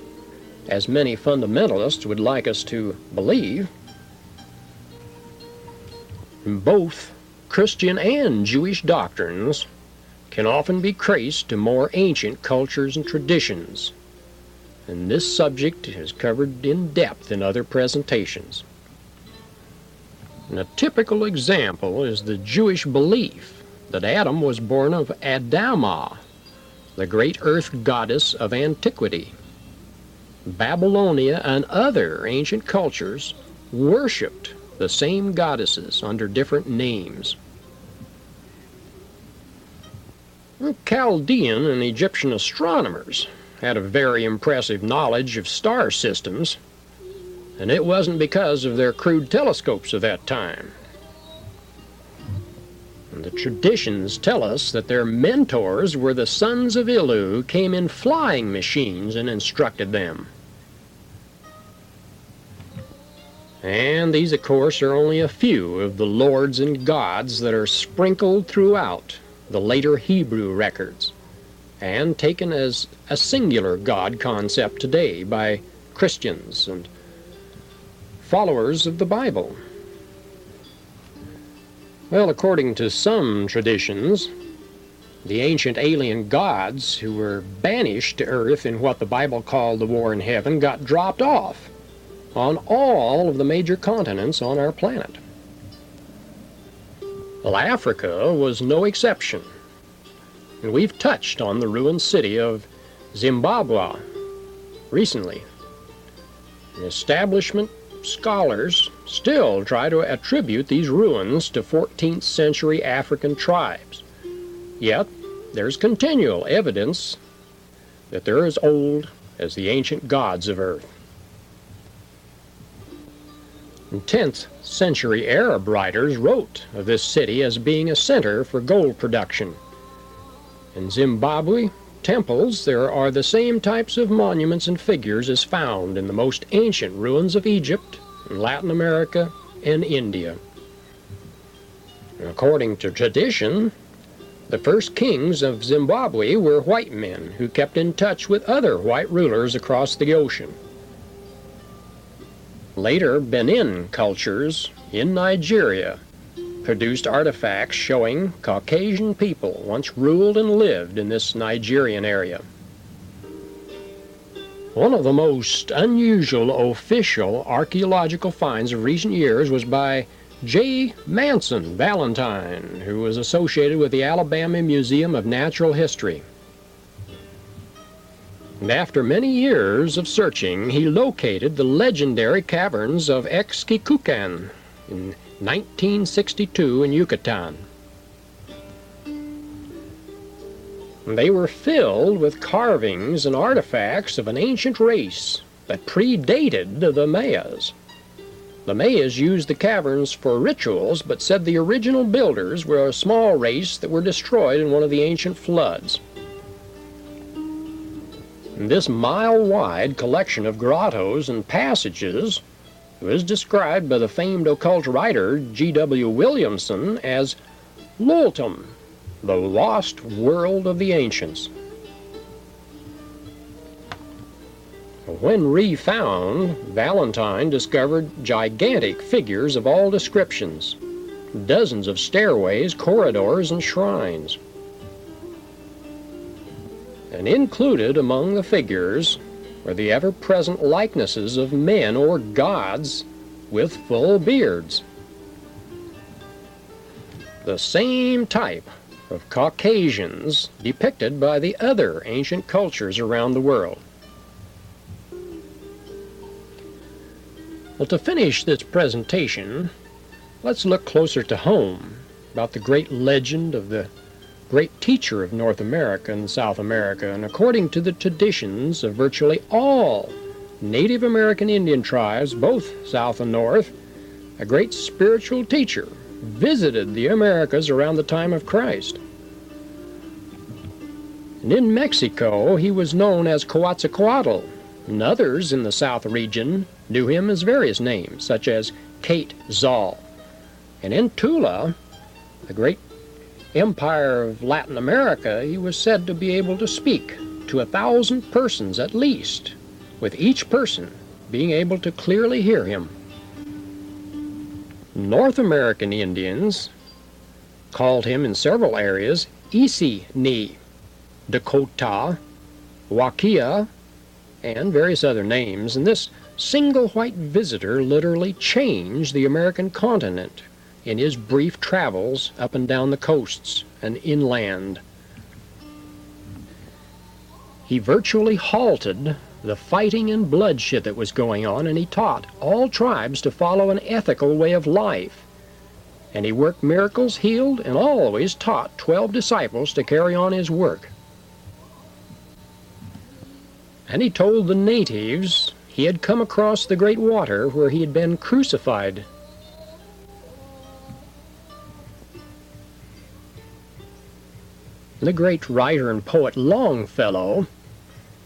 as many fundamentalists would like us to believe. Both Christian and Jewish doctrines can often be traced to more ancient cultures and traditions, and this subject is covered in depth in other presentations. And a typical example is the Jewish belief that Adam was born of Adamah, the great earth goddess of antiquity. Babylonia and other ancient cultures worshipped the same goddesses under different names. Chaldean and Egyptian astronomers had a very impressive knowledge of star systems, and it wasn't because of their crude telescopes of that time. And the traditions tell us that their mentors were the sons of Ilu, who came in flying machines and instructed them. And these, of course, are only a few of the lords and gods that are sprinkled throughout the later Hebrew records, and taken as a singular God concept today by Christians and followers of the Bible. Well, according to some traditions, the ancient alien gods who were banished to Earth in what the Bible called the war in heaven got dropped off on all of the major continents on our planet. Well, Africa was no exception, and we've touched on the ruined city of Zimbabwe recently. And establishment scholars still try to attribute these ruins to 14th century African tribes. Yet, there's continual evidence that they're as old as the ancient gods of Earth. And 10th century Arab writers wrote of this city as being a center for gold production. In Zimbabwe temples, there are the same types of monuments and figures as found in the most ancient ruins of Egypt, Latin America, and India. And according to tradition, the first kings of Zimbabwe were white men who kept in touch with other white rulers across the ocean. Later, Benin cultures in Nigeria produced artifacts showing Caucasian people once ruled and lived in this Nigerian area. One of the most unusual official archaeological finds of recent years was by J. Manson Valentine, who was associated with the Alabama Museum of Natural History. And after many years of searching, he located the legendary caverns of Xquicucan in 1962 in Yucatan. They were filled with carvings and artifacts of an ancient race that predated the Mayas. The Mayas used the caverns for rituals, but said the original builders were a small race that were destroyed in one of the ancient floods. This mile-wide collection of grottos and passages was described by the famed occult writer G.W. Williamson as Loltum, the lost world of the ancients. When refound, Valentine discovered gigantic figures of all descriptions, dozens of stairways, corridors, and shrines. And included among the figures were the ever-present likenesses of men or gods with full beards. The same type of Caucasians depicted by the other ancient cultures around the world. Well, to finish this presentation, let's look closer to home about the great legend of the great teacher of North America and South America. And according to the traditions of virtually all Native American Indian tribes, both South and North, a great spiritual teacher visited the Americas around the time of Christ. And in Mexico, he was known as Coatzacoatl, and others in the South region knew him as various names, such as Kate Zal. And in Tula, the great empire of Latin America, he was said to be able to speak to 1,000 persons at least, with each person being able to clearly hear him. North American Indians called him in several areas Isi-Ni, Dakota, Wakia, and various other names, and this single white visitor literally changed the American continent in his brief travels up and down the coasts and inland. He virtually halted the fighting and bloodshed that was going on, and he taught all tribes to follow an ethical way of life. And he worked miracles, healed, and always taught 12 disciples to carry on his work. And he told the natives he had come across the great water where he had been crucified. The great writer and poet Longfellow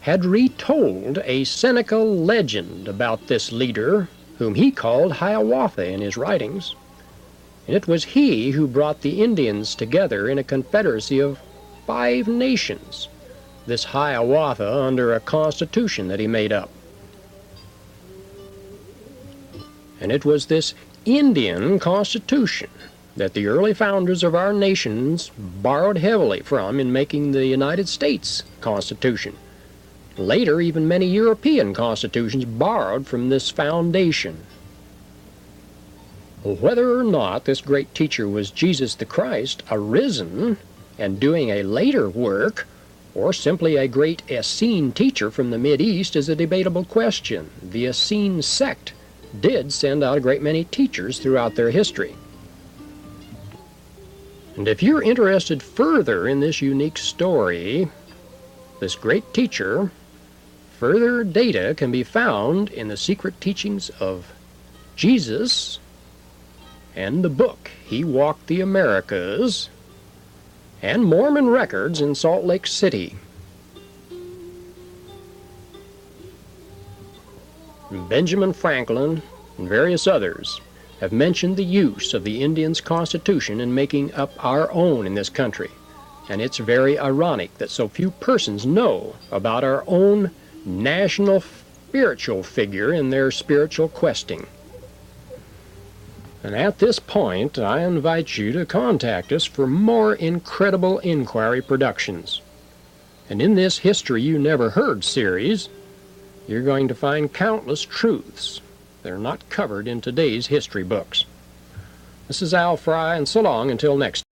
had retold a Seneca legend about this leader, whom he called Hiawatha in his writings. And it was he who brought the Indians together in a confederacy of 5 nations, this Hiawatha under a constitution that he made up. And it was this Indian constitution that the early founders of our nations borrowed heavily from in making the United States Constitution. Later, even many European constitutions borrowed from this foundation. Whether or not this great teacher was Jesus the Christ, arisen and doing a later work, or simply a great Essene teacher from the Mideast, is a debatable question. The Essene sect did send out a great many teachers throughout their history. And if you're interested further in this unique story, this great teacher, further data can be found in the secret teachings of Jesus and the book He Walked the Americas and Mormon records in Salt Lake City. Benjamin Franklin and various others have mentioned the use of the Indians' Constitution in making up our own in this country, and it's very ironic that so few persons know about our own national spiritual figure in their spiritual questing. And at this point, I invite you to contact us for more Incredible Inquiry productions. And in this History You Never Heard series, you're going to find countless truths that are not covered in today's history books. This is Al Fry, and so long until next time.